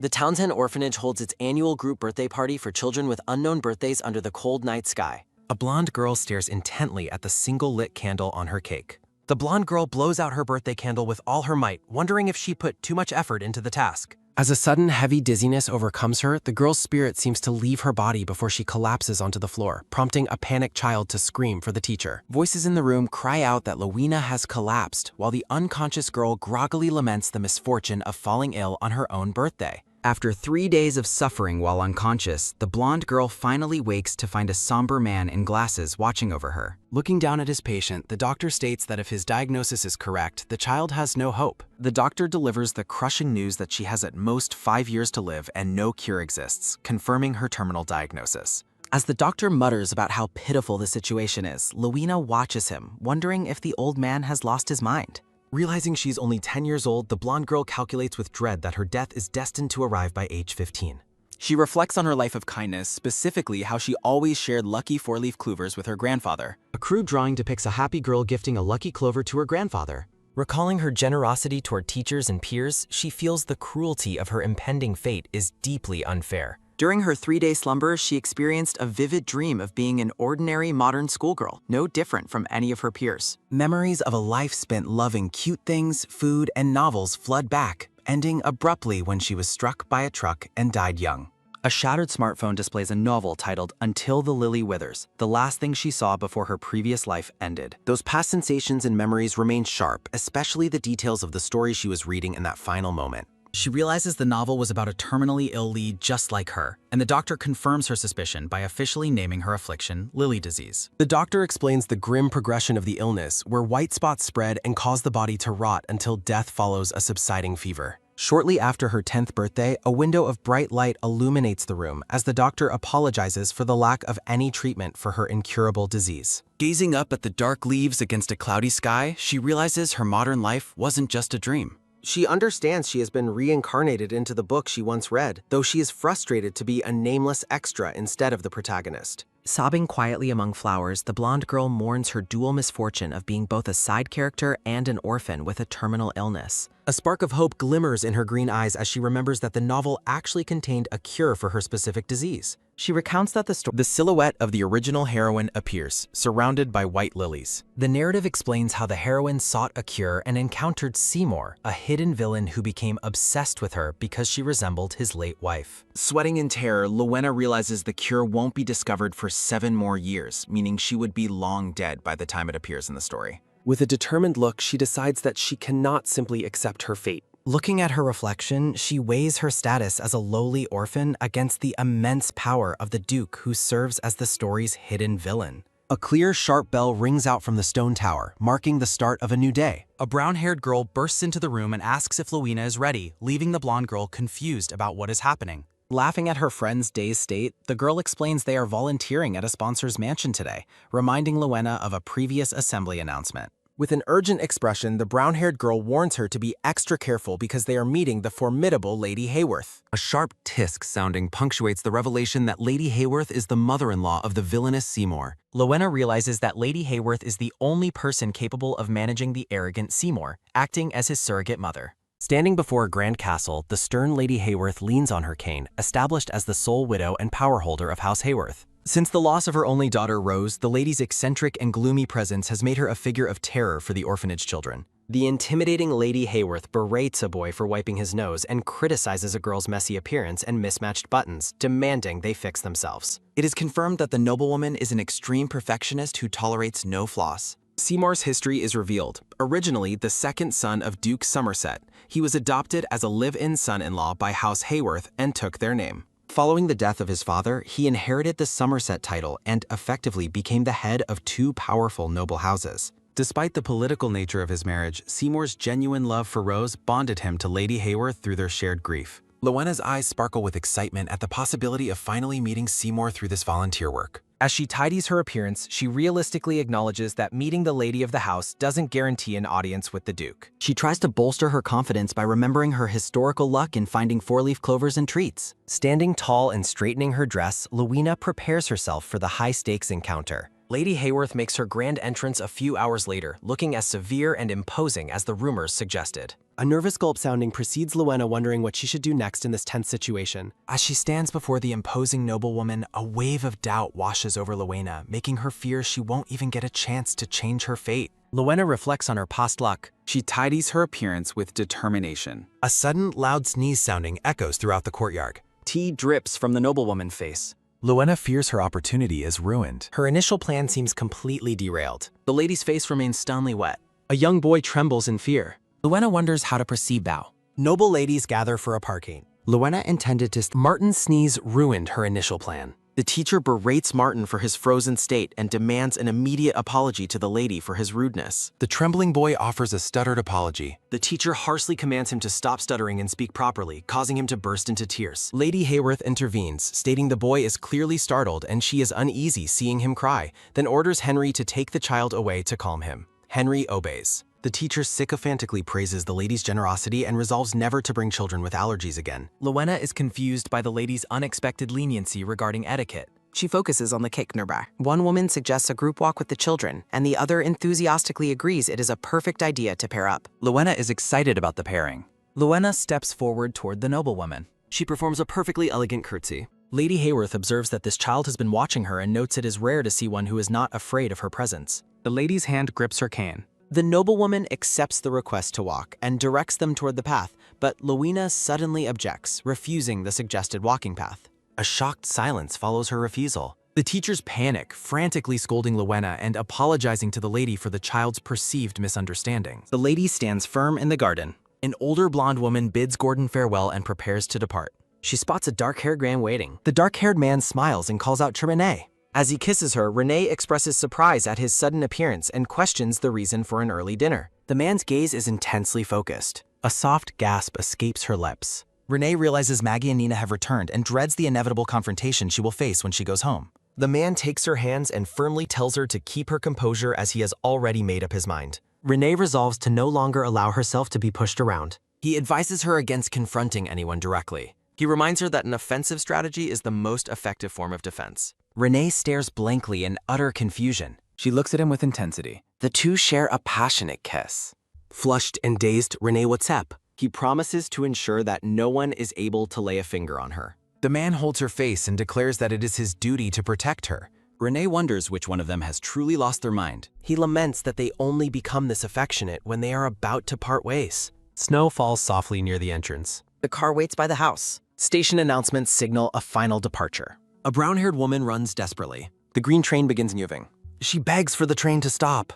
The Townsend Orphanage holds its annual group birthday party for children with unknown birthdays under the cold night sky. A blonde girl stares intently at the single lit candle on her cake. The blonde girl blows out her birthday candle with all her might, wondering if she put too much effort into the task. As a sudden heavy dizziness overcomes her, the girl's spirit seems to leave her body before she collapses onto the floor, prompting a panicked child to scream for the teacher. Voices in the room cry out that Lowena has collapsed, while the unconscious girl groggily laments the misfortune of falling ill on her own birthday. After 3 days of suffering while unconscious, the blonde girl finally wakes to find a somber man in glasses watching over her. Looking down at his patient, the doctor states that if his diagnosis is correct, the child has no hope. The doctor delivers the crushing news that she has at most 5 years to live and no cure exists, confirming her terminal diagnosis. As the doctor mutters about how pitiful the situation is, Lowena watches him, wondering if the old man has lost his mind. Realizing she's only 10 years old, the blonde girl calculates with dread that her death is destined to arrive by age 15. She reflects on her life of kindness, specifically how she always shared lucky four-leaf clovers with her grandfather. A crude drawing depicts a happy girl gifting a lucky clover to her grandfather. Recalling her generosity toward teachers and peers, she feels the cruelty of her impending fate is deeply unfair. During her 3-day slumber, she experienced a vivid dream of being an ordinary modern schoolgirl, no different from any of her peers. Memories of a life spent loving cute things, food, and novels flood back, ending abruptly when she was struck by a truck and died young. A shattered smartphone displays a novel titled Until the Lily Withers, the last thing she saw before her previous life ended. Those past sensations and memories remain sharp, especially the details of the story she was reading in that final moment. She realizes the novel was about a terminally ill lead just like her, and the doctor confirms her suspicion by officially naming her affliction Lily disease. The doctor explains the grim progression of the illness, where white spots spread and cause the body to rot until death follows a subsiding fever. Shortly after her 10th birthday, a window of bright light illuminates the room as the doctor apologizes for the lack of any treatment for her incurable disease. Gazing up at the dark leaves against a cloudy sky, she realizes her modern life wasn't just a dream. She understands she has been reincarnated into the book she once read, though she is frustrated to be a nameless extra instead of the protagonist. Sobbing quietly among flowers, the blonde girl mourns her dual misfortune of being both a side character and an orphan with a terminal illness. A spark of hope glimmers in her green eyes as she remembers that the novel actually contained a cure for her specific disease. She recounts that The silhouette of the original heroine appears, surrounded by white lilies. The narrative explains how the heroine sought a cure and encountered Seymour, a hidden villain who became obsessed with her because she resembled his late wife. Sweating in terror, Lowena realizes the cure won't be discovered for 7 more years, meaning she would be long dead by the time it appears in the story. With a determined look, she decides that she cannot simply accept her fate. Looking at her reflection, she weighs her status as a lowly orphan against the immense power of the Duke who serves as the story's hidden villain. A clear, sharp bell rings out from the stone tower, marking the start of a new day. A brown-haired girl bursts into the room and asks if Lowena is ready, leaving the blonde girl confused about what is happening. Laughing at her friend's dazed state, the girl explains they are volunteering at a sponsor's mansion today, reminding Lowena of a previous assembly announcement. With an urgent expression, the brown-haired girl warns her to be extra careful because they are meeting the formidable Lady Hayworth. A sharp tisk sounding punctuates the revelation that Lady Hayworth is the mother-in-law of the villainous Seymour. Lowena realizes that Lady Hayworth is the only person capable of managing the arrogant Seymour, acting as his surrogate mother. Standing before a grand castle, the stern Lady Hayworth leans on her cane, established as the sole widow and power holder of House Hayworth. Since the loss of her only daughter, Rose, the lady's eccentric and gloomy presence has made her a figure of terror for the orphanage children. The intimidating Lady Hayworth berates a boy for wiping his nose and criticizes a girl's messy appearance and mismatched buttons, demanding they fix themselves. It is confirmed that the noblewoman is an extreme perfectionist who tolerates no flaws. Seymour's history is revealed. Originally the second son of Duke Somerset, he was adopted as a live-in son-in-law by House Hayworth and took their name. Following the death of his father, he inherited the Somerset title and effectively became the head of 2 powerful noble houses. Despite the political nature of his marriage, Seymour's genuine love for Rose bonded him to Lady Hayworth through their shared grief. Lowena's eyes sparkle with excitement at the possibility of finally meeting Seymour through this volunteer work. As she tidies her appearance, she realistically acknowledges that meeting the lady of the house doesn't guarantee an audience with the Duke. She tries to bolster her confidence by remembering her historical luck in finding 4-leaf clovers and treats. Standing tall and straightening her dress, Lowena prepares herself for the high-stakes encounter. Lady Hayworth makes her grand entrance a few hours later, looking as severe and imposing as the rumors suggested. A nervous gulp sounding precedes Luena, wondering what she should do next in this tense situation. As she stands before the imposing noblewoman, a wave of doubt washes over Luena, making her fear she won't even get a chance to change her fate. Luena reflects on her past luck. She tidies her appearance with determination. A sudden, loud sneeze sounding echoes throughout the courtyard. Tea drips from the noblewoman's face. Luena fears her opportunity is ruined. Her initial plan seems completely derailed. The lady's face remains stunningly wet. A young boy trembles in fear. Luena wonders how to proceed now. Noble ladies gather for a parking. Luena intended to Martin's sneeze ruined her initial plan. The teacher berates Martin for his frozen state and demands an immediate apology to the lady for his rudeness. The trembling boy offers a stuttered apology. The teacher harshly commands him to stop stuttering and speak properly, causing him to burst into tears. Lady Hayworth intervenes, stating the boy is clearly startled and she is uneasy seeing him cry, then orders Henry to take the child away to calm him. Henry obeys. The teacher sycophantically praises the lady's generosity and resolves never to bring children with allergies again. Luena is confused by the lady's unexpected leniency regarding etiquette. She focuses on the Kicknerbar. One woman suggests a group walk with the children, and the other enthusiastically agrees it is a perfect idea to pair up. Luena is excited about the pairing. Luena steps forward toward the noblewoman. She performs a perfectly elegant curtsy. Lady Hayworth observes that this child has been watching her and notes it is rare to see one who is not afraid of her presence. The lady's hand grips her cane. The noblewoman accepts the request to walk and directs them toward the path, but Luena suddenly objects, refusing the suggested walking path. A shocked silence follows her refusal. The teachers panic, frantically scolding Luena and apologizing to the lady for the child's perceived misunderstandings. The lady stands firm in the garden. An older blonde woman bids Gordon farewell and prepares to depart. She spots a dark-haired man waiting. The dark-haired man smiles and calls out to Renee. As he kisses her, Renee expresses surprise at his sudden appearance and questions the reason for an early dinner. The man's gaze is intensely focused. A soft gasp escapes her lips. Renee realizes Maggie and Nina have returned and dreads the inevitable confrontation she will face when she goes home. The man takes her hands and firmly tells her to keep her composure as he has already made up his mind. Renee resolves to no longer allow herself to be pushed around. He advises her against confronting anyone directly. He reminds her that an offensive strategy is the most effective form of defense. Renee stares blankly in utter confusion. She looks at him with intensity. The two share a passionate kiss. Flushed and dazed, Renee what's up? He promises to ensure that no one is able to lay a finger on her. The man holds her face and declares that it is his duty to protect her. Renee wonders which one of them has truly lost their mind. He laments that they only become this affectionate when they are about to part ways. Snow falls softly near the entrance. The car waits by the house. Station announcements signal a final departure. A brown-haired woman runs desperately. The green train begins moving. She begs for the train to stop.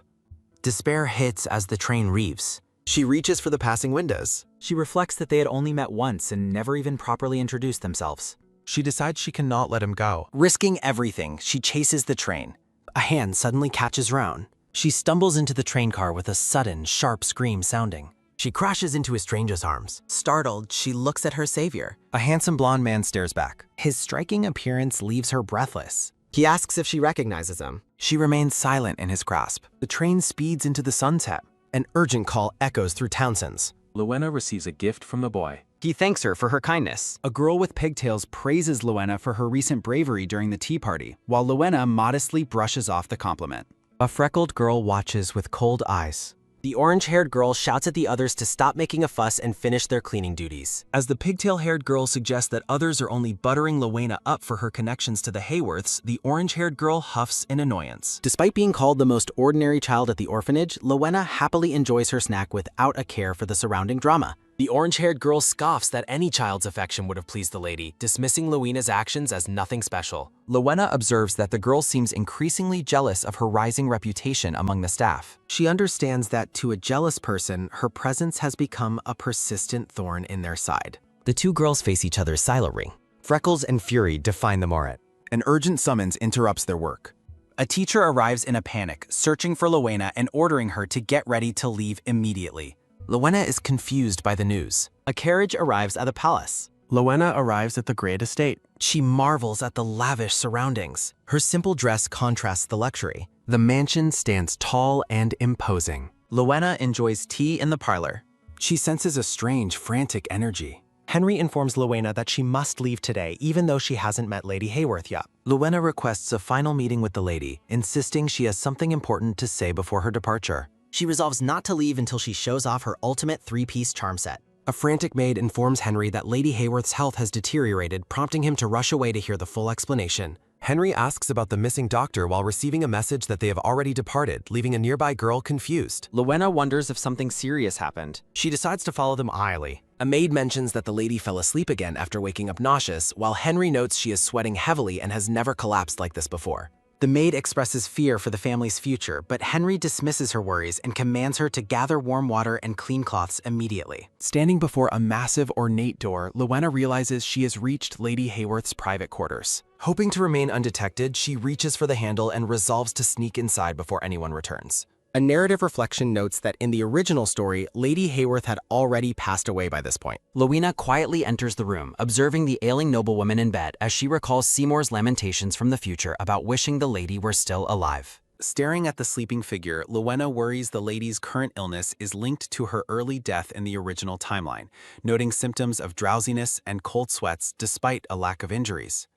Despair hits as the train reaves. She reaches for the passing windows. She reflects that they had only met once and never even properly introduced themselves. She decides she cannot let him go. Risking everything, she chases the train. A hand suddenly catches round. She stumbles into the train car with a sudden, sharp scream sounding. She crashes into a stranger's arms. Startled, she looks at her savior. A handsome blonde man stares back. His striking appearance leaves her breathless. He asks if she recognizes him. She remains silent in his grasp. The train speeds into the sunset. An urgent call echoes through Townsend's. Luena receives a gift from the boy. He thanks her for her kindness. A girl with pigtails praises Luena for her recent bravery during the tea party, while Luena modestly brushes off the compliment. A freckled girl watches with cold eyes. The orange-haired girl shouts at the others to stop making a fuss and finish their cleaning duties. As the pigtail-haired girl suggests that others are only buttering Luena up for her connections to the Hayworths, the orange-haired girl huffs in annoyance. Despite being called the most ordinary child at the orphanage, Luena happily enjoys her snack without a care for the surrounding drama. The orange-haired girl scoffs that any child's affection would have pleased the lady, dismissing Luena's actions as nothing special. Luena observes that the girl seems increasingly jealous of her rising reputation among the staff. She understands that to a jealous person, her presence has become a persistent thorn in their side. The two girls face each other silently. Freckles and fury define the Morat. An urgent summons interrupts their work. A teacher arrives in a panic, searching for Luena and ordering her to get ready to leave immediately. Luena is confused by the news. A carriage arrives at the palace. Luena arrives at the great estate. She marvels at the lavish surroundings. Her simple dress contrasts the luxury. The mansion stands tall and imposing. Luena enjoys tea in the parlor. She senses a strange, frantic energy. Henry informs Lowena that she must leave today, even though she hasn't met Lady Hayworth yet. Lowena requests a final meeting with the lady, insisting she has something important to say before her departure. She resolves not to leave until she shows off her ultimate three-piece charm set. A frantic maid informs Henry that Lady Hayworth's health has deteriorated, prompting him to rush away to hear the full explanation. Henry asks about the missing doctor while receiving a message that they have already departed, leaving a nearby girl confused. Lowena wonders if something serious happened. She decides to follow them idly. A maid mentions that the lady fell asleep again after waking up nauseous, while Henry notes she is sweating heavily and has never collapsed like this before. The maid expresses fear for the family's future, but Henry dismisses her worries and commands her to gather warm water and clean cloths immediately. Standing before a massive ornate door, Lowena realizes she has reached Lady Hayworth's private quarters. Hoping to remain undetected, she reaches for the handle and resolves to sneak inside before anyone returns. A narrative reflection notes that in the original story, Lady Hayworth had already passed away by this point. Lowena quietly enters the room, observing the ailing noblewoman in bed as she recalls Seymour's lamentations from the future about wishing the lady were still alive. Staring at the sleeping figure, Lowena worries the lady's current illness is linked to her early death in the original timeline, noting symptoms of drowsiness and cold sweats despite a lack of injuries.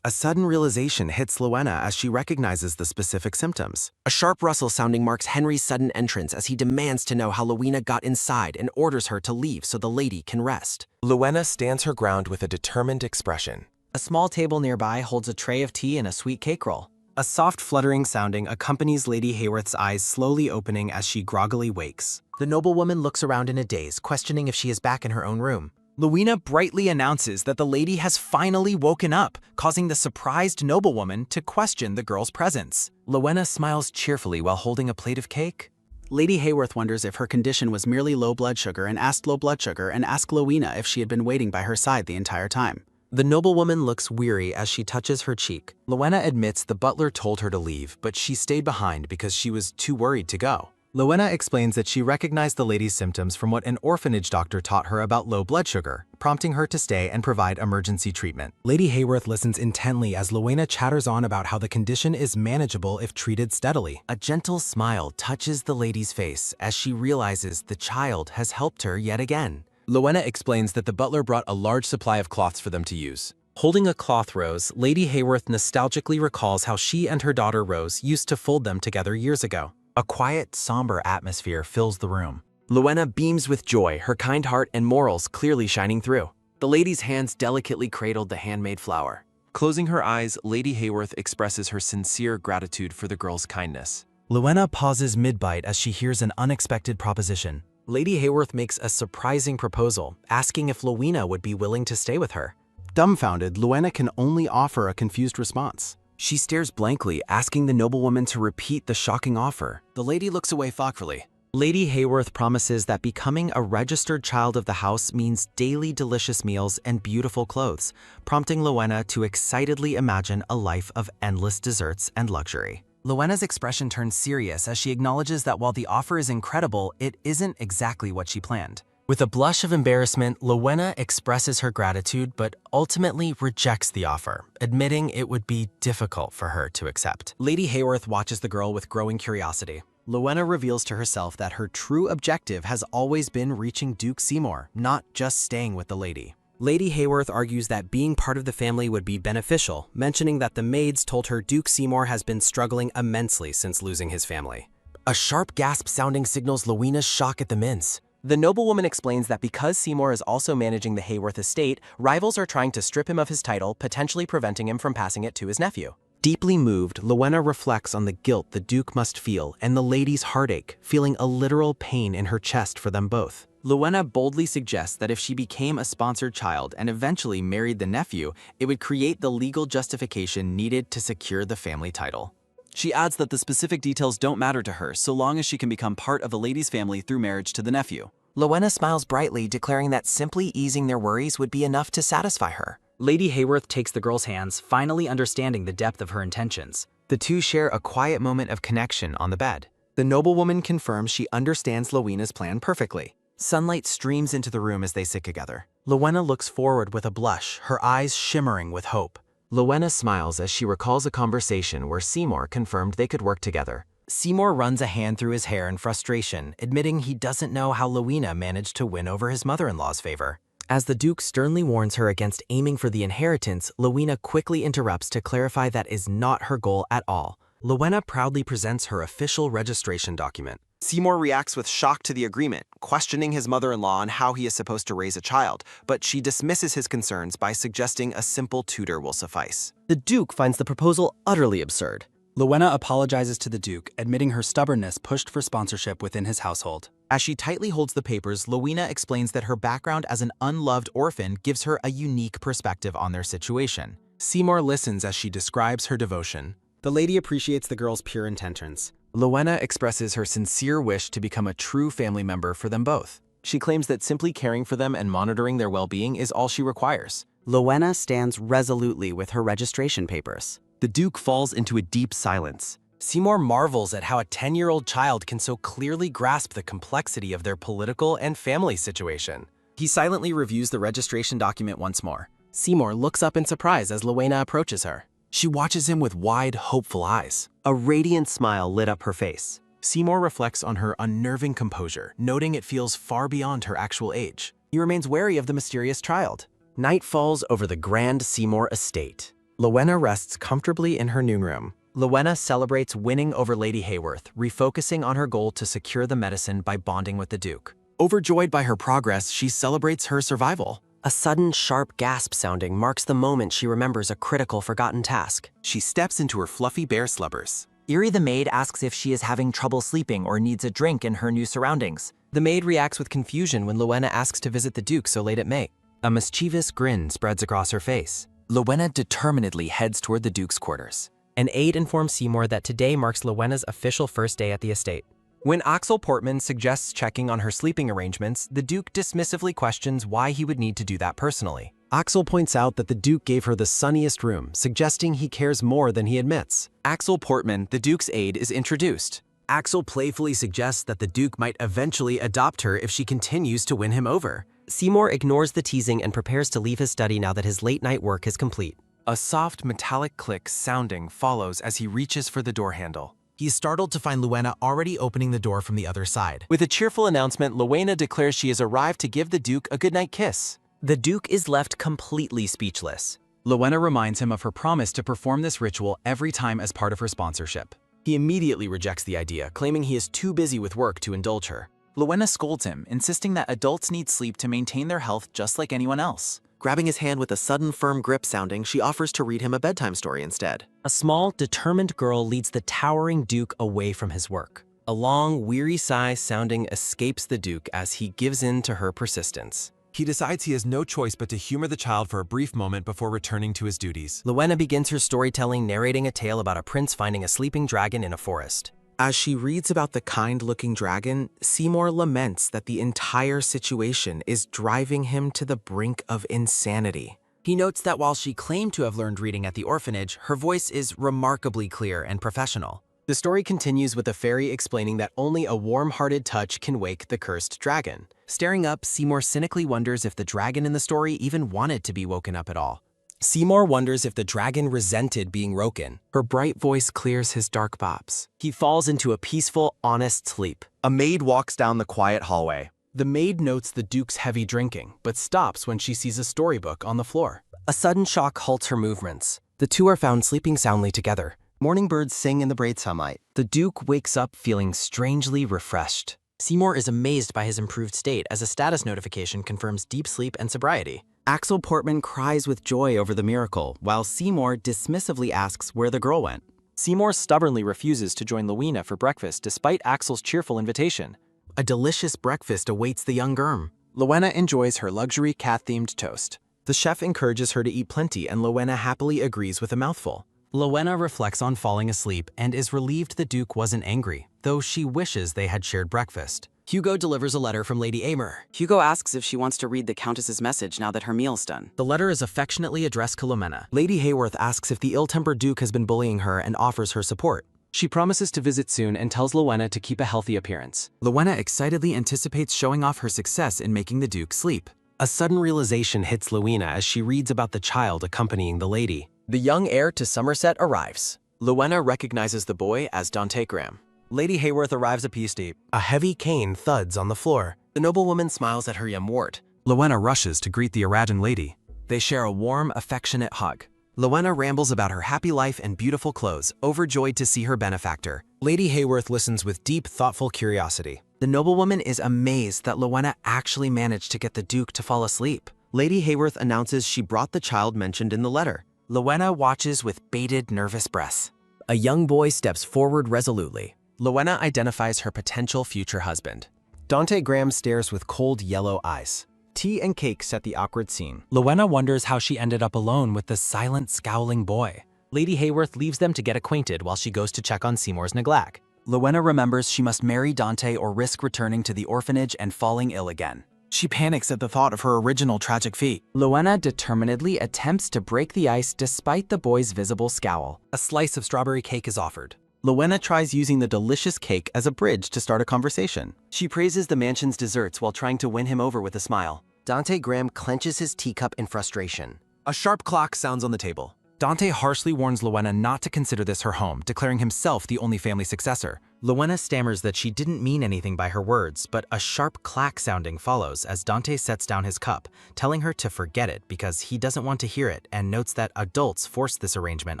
A sudden realization hits Lowena as she recognizes the specific symptoms. A sharp rustle sounding marks Henry's sudden entrance as he demands to know how Lowena got inside and orders her to leave so the lady can rest. Lowena stands her ground with a determined expression. A small table nearby holds a tray of tea and a sweet cake roll. A soft fluttering sounding accompanies Lady Hayworth's eyes slowly opening as she groggily wakes. The noblewoman looks around in a daze, questioning if she is back in her own room. Lowena brightly announces that the lady has finally woken up, causing the surprised noblewoman to question the girl's presence. Lowena smiles cheerfully while holding a plate of cake. Lady Hayworth wonders if her condition was merely low blood sugar and asked Lowena if she had been waiting by her side the entire time. The noblewoman looks weary as she touches her cheek. Lowena admits the butler told her to leave, but she stayed behind because she was too worried to go. Lowena explains that she recognized the lady's symptoms from what an orphanage doctor taught her about low blood sugar, prompting her to stay and provide emergency treatment. Lady Hayworth listens intently as Lowena chatters on about how the condition is manageable if treated steadily. A gentle smile touches the lady's face as she realizes the child has helped her yet again. Lowena explains that the butler brought a large supply of cloths for them to use. Holding a cloth rose, Lady Hayworth nostalgically recalls how she and her daughter Rose used to fold them together years ago. A quiet, somber atmosphere fills the room. Lowena beams with joy, her kind heart and morals clearly shining through. The lady's hands delicately cradled the handmade flower. Closing her eyes, Lady Hayworth expresses her sincere gratitude for the girl's kindness. Lowena pauses mid-bite as she hears an unexpected proposition. Lady Hayworth makes a surprising proposal, asking if Lowena would be willing to stay with her. Dumbfounded, Lowena can only offer a confused response. She stares blankly, asking the noblewoman to repeat the shocking offer. The lady looks away thoughtfully. Lady Hayworth promises that becoming a registered child of the house means daily delicious meals and beautiful clothes, prompting Lowena to excitedly imagine a life of endless desserts and luxury. Lowena's expression turns serious as she acknowledges that while the offer is incredible, it isn't exactly what she planned. With a blush of embarrassment, Lowena expresses her gratitude but ultimately rejects the offer, admitting it would be difficult for her to accept. Lady Hayworth watches the girl with growing curiosity. Lowena reveals to herself that her true objective has always been reaching Duke Seymour, not just staying with the lady. Lady Hayworth argues that being part of the family would be beneficial, mentioning that the maids told her Duke Seymour has been struggling immensely since losing his family. A sharp gasp sounding signals Lowena's shock at the mince. The noblewoman explains that because Seymour is also managing the Hayworth estate, rivals are trying to strip him of his title, potentially preventing him from passing it to his nephew. Deeply moved, Lowena reflects on the guilt the Duke must feel and the lady's heartache, feeling a literal pain in her chest for them both. Lowena boldly suggests that if she became a sponsored child and eventually married the nephew, it would create the legal justification needed to secure the family title. She adds that the specific details don't matter to her so long as she can become part of the lady's family through marriage to the nephew. Lowena smiles brightly, declaring that simply easing their worries would be enough to satisfy her. Lady Hayworth takes the girl's hands, finally understanding the depth of her intentions. The two share a quiet moment of connection on the bed. The noblewoman confirms she understands Lowena's plan perfectly. Sunlight streams into the room as they sit together. Lowena looks forward with a blush, her eyes shimmering with hope. Lowena smiles as she recalls a conversation where Seymour confirmed they could work together. Seymour runs a hand through his hair in frustration, admitting he doesn't know how Lowena managed to win over his mother-in-law's favor. As the Duke sternly warns her against aiming for the inheritance, Lowena quickly interrupts to clarify that is not her goal at all. Lowena proudly presents her official registration document. Seymour reacts with shock to the agreement, questioning his mother-in-law on how he is supposed to raise a child, but she dismisses his concerns by suggesting a simple tutor will suffice. The Duke finds the proposal utterly absurd. Lowena apologizes to the Duke, admitting her stubbornness pushed for sponsorship within his household. As she tightly holds the papers, Lowena explains that her background as an unloved orphan gives her a unique perspective on their situation. Seymour listens as she describes her devotion. The lady appreciates the girl's pure intentions. Lowena expresses her sincere wish to become a true family member for them both. She claims that simply caring for them and monitoring their well-being is all she requires. Lowena stands resolutely with her registration papers. The Duke falls into a deep silence. Seymour marvels at how a 10-year-old child can so clearly grasp the complexity of their political and family situation. He silently reviews the registration document once more. Seymour looks up in surprise as Lowena approaches her. She watches him with wide, hopeful eyes. A radiant smile lit up her face. Seymour reflects on her unnerving composure, noting it feels far beyond her actual age. He remains wary of the mysterious child. Night falls over the grand Seymour estate. Lowena rests comfortably in her noon room. Lowena celebrates winning over Lady Hayworth, refocusing on her goal to secure the medicine by bonding with the Duke. Overjoyed by her progress, she celebrates her survival. A sudden, sharp gasp sounding marks the moment she remembers a critical, forgotten task. She steps into her fluffy bear slumbers. Eerie the maid asks if she is having trouble sleeping or needs a drink in her new surroundings. The maid reacts with confusion when Lowena asks to visit the Duke so late at night. A mischievous grin spreads across her face. Lowena determinedly heads toward the Duke's quarters. An aide informs Seymour that today marks Lowena's official first day at the estate. When Axel Portman suggests checking on her sleeping arrangements, the Duke dismissively questions why he would need to do that personally. Axel points out that the Duke gave her the sunniest room, suggesting he cares more than he admits. Axel Portman, the Duke's aide, is introduced. Axel playfully suggests that the Duke might eventually adopt her if she continues to win him over. Seymour ignores the teasing and prepares to leave his study now that his late-night work is complete. A soft metallic click sounding follows as he reaches for the door handle. He is startled to find Lowena already opening the door from the other side. With a cheerful announcement, Lowena declares she has arrived to give the Duke a goodnight kiss. The Duke is left completely speechless. Lowena reminds him of her promise to perform this ritual every time as part of her sponsorship. He immediately rejects the idea, claiming he is too busy with work to indulge her. Lowena scolds him, insisting that adults need sleep to maintain their health just like anyone else. Grabbing his hand with a sudden firm grip sounding, she offers to read him a bedtime story instead. A small, determined girl leads the towering Duke away from his work. A long, weary sigh sounding escapes the Duke as he gives in to her persistence. He decides he has no choice but to humor the child for a brief moment before returning to his duties. Lowena begins her storytelling narrating a tale about a prince finding a sleeping dragon in a forest. As she reads about the kind-looking dragon, Seymour laments that the entire situation is driving him to the brink of insanity. He notes that while she claimed to have learned reading at the orphanage, her voice is remarkably clear and professional. The story continues with the fairy explaining that only a warm-hearted touch can wake the cursed dragon. Staring up, Seymour cynically wonders if the dragon in the story even wanted to be woken up at all. Seymour wonders if the dragon resented being woken. Her bright voice clears his dark bops. He falls into a peaceful, honest sleep. A maid walks down the quiet hallway. The maid notes the Duke's heavy drinking, but stops when she sees a storybook on the floor. A sudden shock halts her movements. The two are found sleeping soundly together. Morning birds sing in the bright sunlight. The Duke wakes up feeling strangely refreshed. Seymour is amazed by his improved state as a status notification confirms deep sleep and sobriety. Axel Portman cries with joy over the miracle, while Seymour dismissively asks where the girl went. Seymour stubbornly refuses to join Lowena for breakfast despite Axel's cheerful invitation. A delicious breakfast awaits the young Germ. Lowena enjoys her luxury cat-themed toast. The chef encourages her to eat plenty, and Lowena happily agrees with a mouthful. Lowena reflects on falling asleep and is relieved the Duke wasn't angry, though she wishes they had shared breakfast. Hugo delivers a letter from Lady Aymer. Hugo asks if she wants to read the Countess's message now that her meal's done. The letter is affectionately addressed to Lowena. Lady Hayworth asks if the ill-tempered Duke has been bullying her and offers her support. She promises to visit soon and tells Lowena to keep a healthy appearance. Lowena excitedly anticipates showing off her success in making the Duke sleep. A sudden realization hits Lowena as she reads about the child accompanying the lady. The young heir to Somerset arrives. Lowena recognizes the boy as Dante Graham. Lady Hayworth arrives a piece deep. A heavy cane thuds on the floor. The noblewoman smiles at her young ward, Lowena rushes to greet the Aradan lady. They share a warm, affectionate hug. Lowena rambles about her happy life and beautiful clothes, overjoyed to see her benefactor. Lady Hayworth listens with deep, thoughtful curiosity. The noblewoman is amazed that Lowena actually managed to get the Duke to fall asleep. Lady Hayworth announces she brought the child mentioned in the letter. Lowena watches with bated, nervous breaths. A young boy steps forward resolutely. Lowena identifies her potential future husband. Dante Graham stares with cold, yellow eyes. Tea and cake set the awkward scene. Lowena wonders how she ended up alone with the silent, scowling boy. Lady Hayworth leaves them to get acquainted while she goes to check on Seymour's neglect. Lowena remembers she must marry Dante or risk returning to the orphanage and falling ill again. She panics at the thought of her original tragic fate. Lowena determinedly attempts to break the ice despite the boy's visible scowl. A slice of strawberry cake is offered. Lowena tries using the delicious cake as a bridge to start a conversation. She praises the mansion's desserts while trying to win him over with a smile. Dante Graham clenches his teacup in frustration. A sharp clock sounds on the table. Dante harshly warns Lowena not to consider this her home, declaring himself the only family successor. Lowena stammers that she didn't mean anything by her words, but a sharp clack sounding follows as Dante sets down his cup, telling her to forget it because he doesn't want to hear it and notes that adults forced this arrangement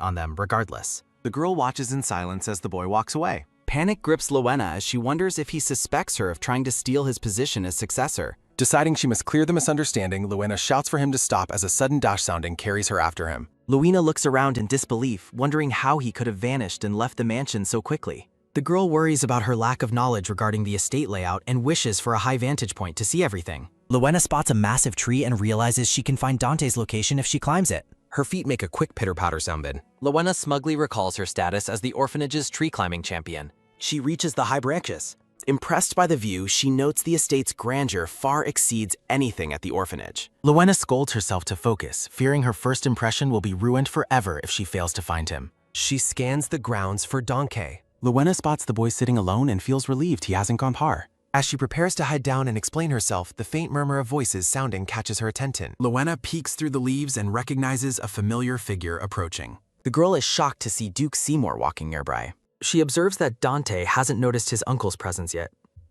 on them regardless. The girl watches in silence as the boy walks away. Panic grips Lowena as she wonders if he suspects her of trying to steal his position as successor. Deciding she must clear the misunderstanding, Lowena shouts for him to stop as a sudden dash sounding carries her after him. Lowena looks around in disbelief, wondering how he could have vanished and left the mansion so quickly. The girl worries about her lack of knowledge regarding the estate layout and wishes for a high vantage point to see everything. Lowena spots a massive tree and realizes she can find Dante's location if she climbs it. Her feet make a quick pitter-patter sound bid. Lowena smugly recalls her status as the orphanage's tree climbing champion. She reaches the high branches. Impressed by the view, she notes the estate's grandeur far exceeds anything at the orphanage. Lowena scolds herself to focus, fearing her first impression will be ruined forever if she fails to find him. She scans the grounds for Dante. Lowena spots the boy sitting alone and feels relieved he hasn't gone par. As she prepares to hide down and explain herself, the faint murmur of voices sounding catches her attention. Lowena peeks through the leaves and recognizes a familiar figure approaching. The girl is shocked to see Duke Seymour walking nearby. She observes that Dante hasn't noticed his uncle's presence yet.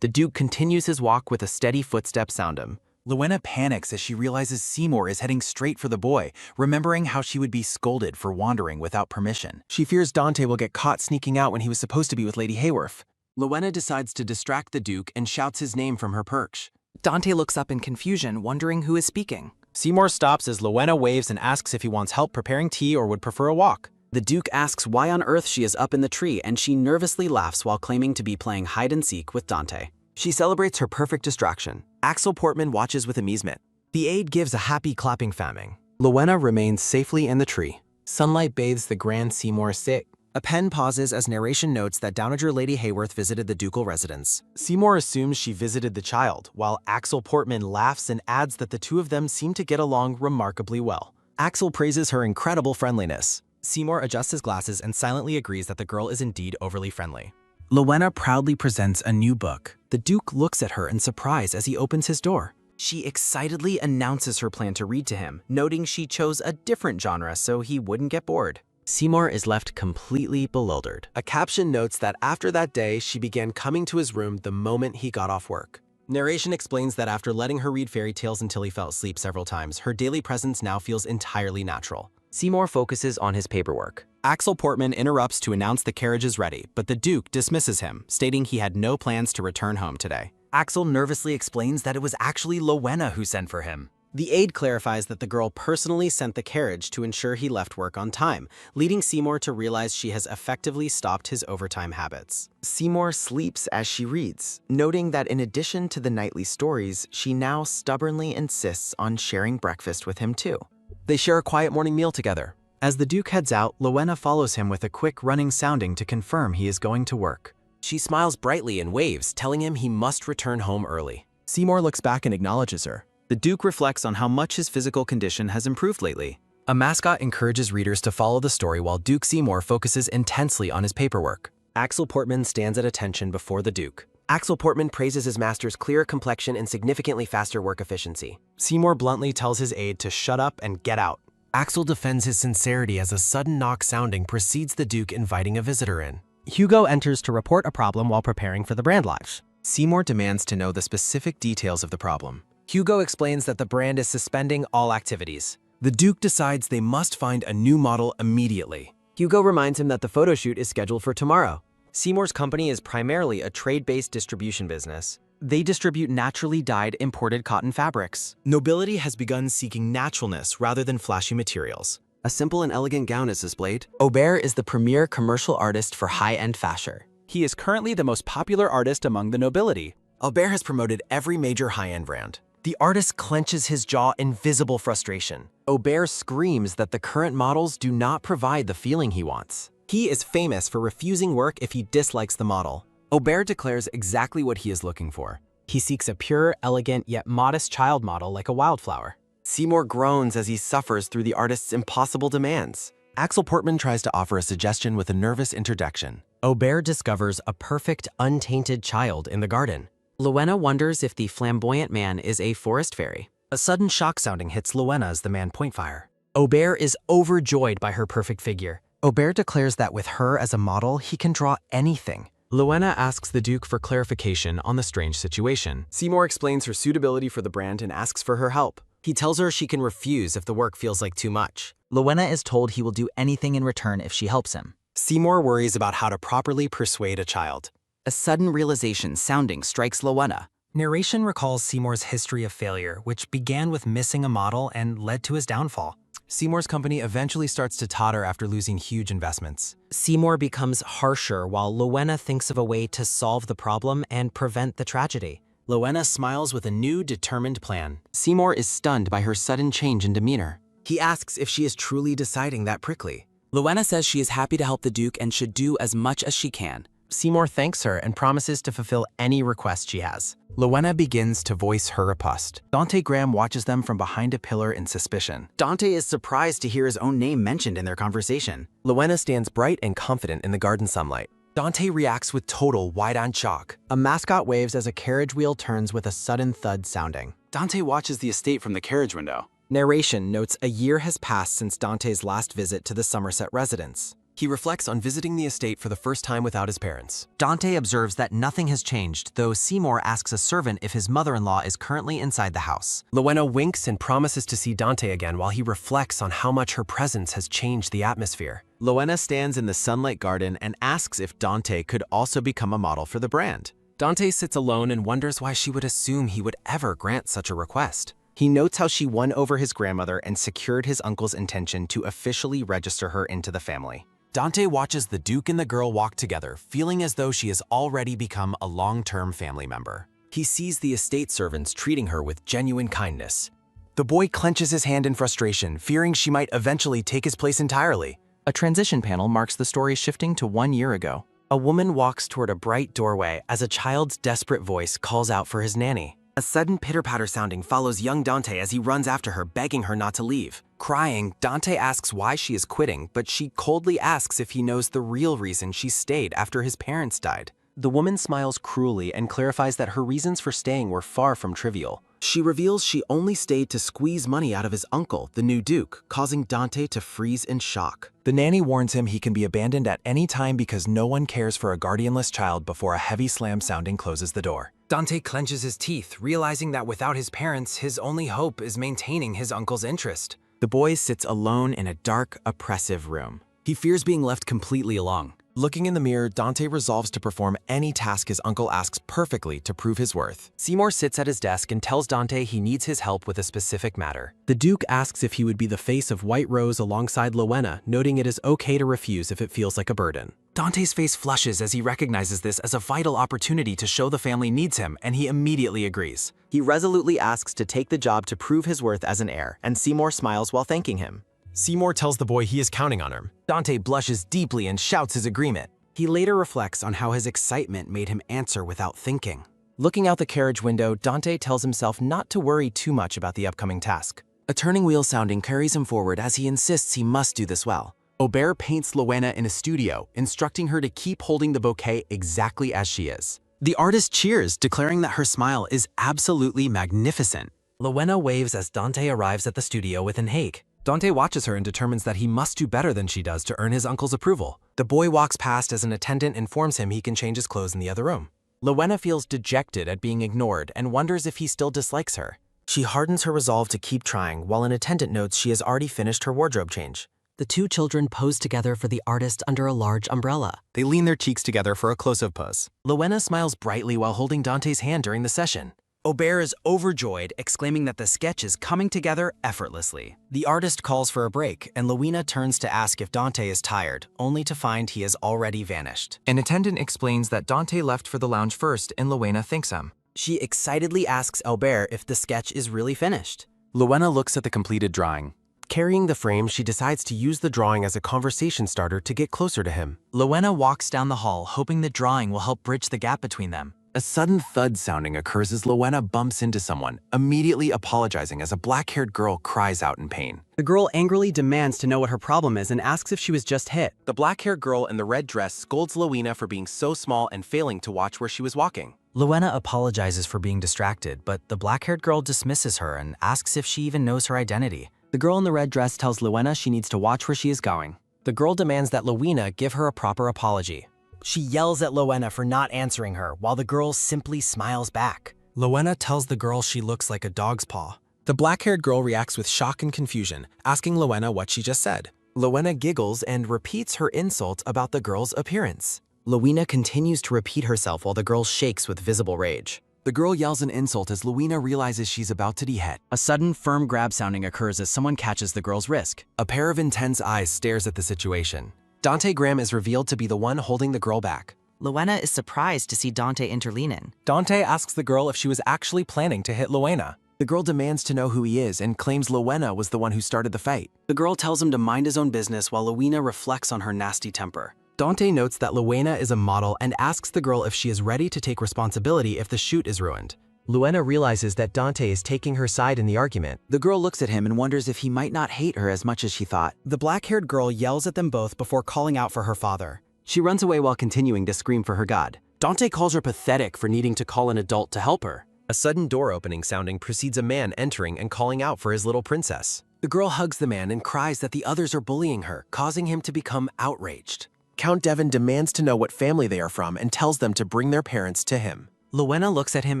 The Duke continues his walk with a steady footstep sound him. Lowena panics as she realizes Seymour is heading straight for the boy, remembering how she would be scolded for wandering without permission. She fears Dante will get caught sneaking out when he was supposed to be with Lady Hayworth. Lowena decides to distract the Duke and shouts his name from her perch. Dante looks up in confusion, wondering who is speaking. Seymour stops as Lowena waves and asks if he wants help preparing tea or would prefer a walk. The Duke asks why on earth she is up in the tree, and she nervously laughs while claiming to be playing hide-and-seek with Dante. She celebrates her perfect distraction. Axel Portman watches with amusement. The aide gives a happy clapping famine. Lowena remains safely in the tree. Sunlight bathes the Grand Seymour estate. A pen pauses as narration notes that Dowager Lady Hayworth visited the ducal residence. Seymour assumes she visited the child, while Axel Portman laughs and adds that the two of them seem to get along remarkably well. Axel praises her incredible friendliness. Seymour adjusts his glasses and silently agrees that the girl is indeed overly friendly. Lowena proudly presents a new book. The Duke looks at her in surprise as he opens his door. She excitedly announces her plan to read to him, noting she chose a different genre so he wouldn't get bored. Seymour is left completely bewildered. A caption notes that after that day, she began coming to his room the moment he got off work. Narration explains that after letting her read fairy tales until he fell asleep several times, her daily presence now feels entirely natural. Seymour focuses on his paperwork. Axel Portman interrupts to announce the carriage is ready, but the Duke dismisses him, stating he had no plans to return home today. Axel nervously explains that it was actually Lowena who sent for him. The aide clarifies that the girl personally sent the carriage to ensure he left work on time, leading Seymour to realize she has effectively stopped his overtime habits. Seymour sleeps as she reads, noting that in addition to the nightly stories, she now stubbornly insists on sharing breakfast with him too. They share a quiet morning meal together. As the Duke heads out, Lowena follows him with a quick running sounding to confirm he is going to work. She smiles brightly and waves, telling him he must return home early. Seymour looks back and acknowledges her. The Duke reflects on how much his physical condition has improved lately. A mascot encourages readers to follow the story while Duke Seymour focuses intensely on his paperwork. Axel Portman stands at attention before the Duke. Axel Portman praises his master's clearer complexion and significantly faster work efficiency. Seymour bluntly tells his aide to shut up and get out. Axel defends his sincerity as a sudden knock sounding precedes the Duke inviting a visitor in. Hugo enters to report a problem while preparing for the brand launch. Seymour demands to know the specific details of the problem. Hugo explains that the brand is suspending all activities. The Duke decides they must find a new model immediately. Hugo reminds him that the photo shoot is scheduled for tomorrow. Seymour's company is primarily a trade-based distribution business. They distribute naturally dyed imported cotton fabrics. Nobility has begun seeking naturalness rather than flashy materials. A simple and elegant gown is displayed. Aubert is the premier commercial artist for high-end fashion. He is currently the most popular artist among the nobility. Aubert has promoted every major high-end brand. The artist clenches his jaw in visible frustration. Aubert screams that the current models do not provide the feeling he wants. He is famous for refusing work if he dislikes the model. Aubert declares exactly what he is looking for. He seeks a pure, elegant, yet modest child model like a wildflower. Seymour groans as he suffers through the artist's impossible demands. Axel Portman tries to offer a suggestion with a nervous interjection. Aubert discovers a perfect, untainted child in the garden. Lowena wonders if the flamboyant man is a forest fairy. A sudden shock sounding hits Lowena as the man point fire. Aubert is overjoyed by her perfect figure. Aubert declares that with her as a model, he can draw anything. Lowena asks the Duke for clarification on the strange situation. Seymour explains her suitability for the brand and asks for her help. He tells her she can refuse if the work feels like too much. Lowena is told he will do anything in return if she helps him. Seymour worries about how to properly persuade a child. A sudden realization sounding strikes Lowena. Narration recalls Seymour's history of failure, which began with missing a model and led to his downfall. Seymour's company eventually starts to totter after losing huge investments. Seymour becomes harsher while Lowena thinks of a way to solve the problem and prevent the tragedy. Lowena smiles with a new, determined plan. Seymour is stunned by her sudden change in demeanor. He asks if she is truly deciding that prickly. Lowena says she is happy to help the Duke and should do as much as she can. Seymour thanks her and promises to fulfill any request she has. Lowena begins to voice her riposte. Dante Graham watches them from behind a pillar in suspicion. Dante is surprised to hear his own name mentioned in their conversation. Lowena stands bright and confident in the garden sunlight. Dante reacts with total wide-eyed shock. A mascot waves as a carriage wheel turns with a sudden thud sounding. Dante watches the estate from the carriage window. Narration notes a year has passed since Dante's last visit to the Somerset residence. He reflects on visiting the estate for the first time without his parents. Dante observes that nothing has changed, though Seymour asks a servant if his mother-in-law is currently inside the house. Lowena winks and promises to see Dante again while he reflects on how much her presence has changed the atmosphere. Lowena stands in the sunlight garden and asks if Dante could also become a model for the brand. Dante sits alone and wonders why she would assume he would ever grant such a request. He notes how she won over his grandmother and secured his uncle's intention to officially register her into the family. Dante watches the Duke and the girl walk together, feeling as though she has already become a long-term family member. He sees the estate servants treating her with genuine kindness. The boy clenches his hand in frustration, fearing she might eventually take his place entirely. A transition panel marks the story shifting to 1 year ago. A woman walks toward a bright doorway as a child's desperate voice calls out for his nanny. A sudden pitter-patter sounding follows young Dante as he runs after her, begging her not to leave. Crying, Dante asks why she is quitting, but she coldly asks if he knows the real reason she stayed after his parents died. The woman smiles cruelly and clarifies that her reasons for staying were far from trivial. She reveals she only stayed to squeeze money out of his uncle, the new Duke, causing Dante to freeze in shock. The nanny warns him he can be abandoned at any time because no one cares for a guardianless child before a heavy slam sounding closes the door. Dante clenches his teeth, realizing that without his parents, his only hope is maintaining his uncle's interest. The boy sits alone in a dark, oppressive room. He fears being left completely alone. Looking in the mirror, Dante resolves to perform any task his uncle asks perfectly to prove his worth. Seymour sits at his desk and tells Dante he needs his help with a specific matter. The Duke asks if he would be the face of White Rose alongside Lowena, noting it is okay to refuse if it feels like a burden. Dante's face flushes as he recognizes this as a vital opportunity to show the family needs him, and he immediately agrees. He resolutely asks to take the job to prove his worth as an heir, and Seymour smiles while thanking him. Seymour tells the boy he is counting on him. Dante blushes deeply and shouts his agreement. He later reflects on how his excitement made him answer without thinking. Looking out the carriage window, Dante tells himself not to worry too much about the upcoming task. A turning wheel sounding carries him forward as he insists he must do this well. Aubert paints Lowena in a studio, instructing her to keep holding the bouquet exactly as she is. The artist cheers, declaring that her smile is absolutely magnificent. Lowena waves as Dante arrives at the studio with an hake. Dante watches her and determines that he must do better than she does to earn his uncle's approval. The boy walks past as an attendant informs him he can change his clothes in the other room. Lowena feels dejected at being ignored and wonders if he still dislikes her. She hardens her resolve to keep trying, while an attendant notes she has already finished her wardrobe change. The two children pose together for the artist under a large umbrella. They lean their cheeks together for a close-up pose. Lowena smiles brightly while holding Dante's hand during the session. Aubert is overjoyed, exclaiming that the sketch is coming together effortlessly. The artist calls for a break, and Lowena turns to ask if Dante is tired, only to find he has already vanished. An attendant explains that Dante left for the lounge first and Lowena thanks him. She excitedly asks Aubert if the sketch is really finished. Lowena looks at the completed drawing. Carrying the frame, she decides to use the drawing as a conversation starter to get closer to him. Lowena walks down the hall, hoping the drawing will help bridge the gap between them. A sudden thud sounding occurs as Lowena bumps into someone, immediately apologizing as a black-haired girl cries out in pain. The girl angrily demands to know what her problem is and asks if she was just hit. The black-haired girl in the red dress scolds Lowena for being so small and failing to watch where she was walking. Lowena apologizes for being distracted, but the black-haired girl dismisses her and asks if she even knows her identity. The girl in the red dress tells Lowena she needs to watch where she is going. The girl demands that Lowena give her a proper apology. She yells at Lowena for not answering her, while the girl simply smiles back. Lowena tells the girl she looks like a dog's paw. The black-haired girl reacts with shock and confusion, asking Lowena what she just said. Lowena giggles and repeats her insult about the girl's appearance. Lowena continues to repeat herself while the girl shakes with visible rage. The girl yells an insult as Lowena realizes she's about to dehead. A sudden, firm grab sounding occurs as someone catches the girl's wrist. A pair of intense eyes stares at the situation. Dante Graham is revealed to be the one holding the girl back. Lowena is surprised to see Dante intervene in. Dante asks the girl if she was actually planning to hit Lowena. The girl demands to know who he is and claims Lowena was the one who started the fight. The girl tells him to mind his own business while Lowena reflects on her nasty temper. Dante notes that Lowena is a model and asks the girl if she is ready to take responsibility if the shoot is ruined. Lowena realizes that Dante is taking her side in the argument. The girl looks at him and wonders if he might not hate her as much as she thought. The black-haired girl yells at them both before calling out for her father. She runs away while continuing to scream for her god. Dante calls her pathetic for needing to call an adult to help her. A sudden door opening sounding precedes a man entering and calling out for his little princess. The girl hugs the man and cries that the others are bullying her, causing him to become outraged. Count Devon demands to know what family they are from and tells them to bring their parents to him. Lowena looks at him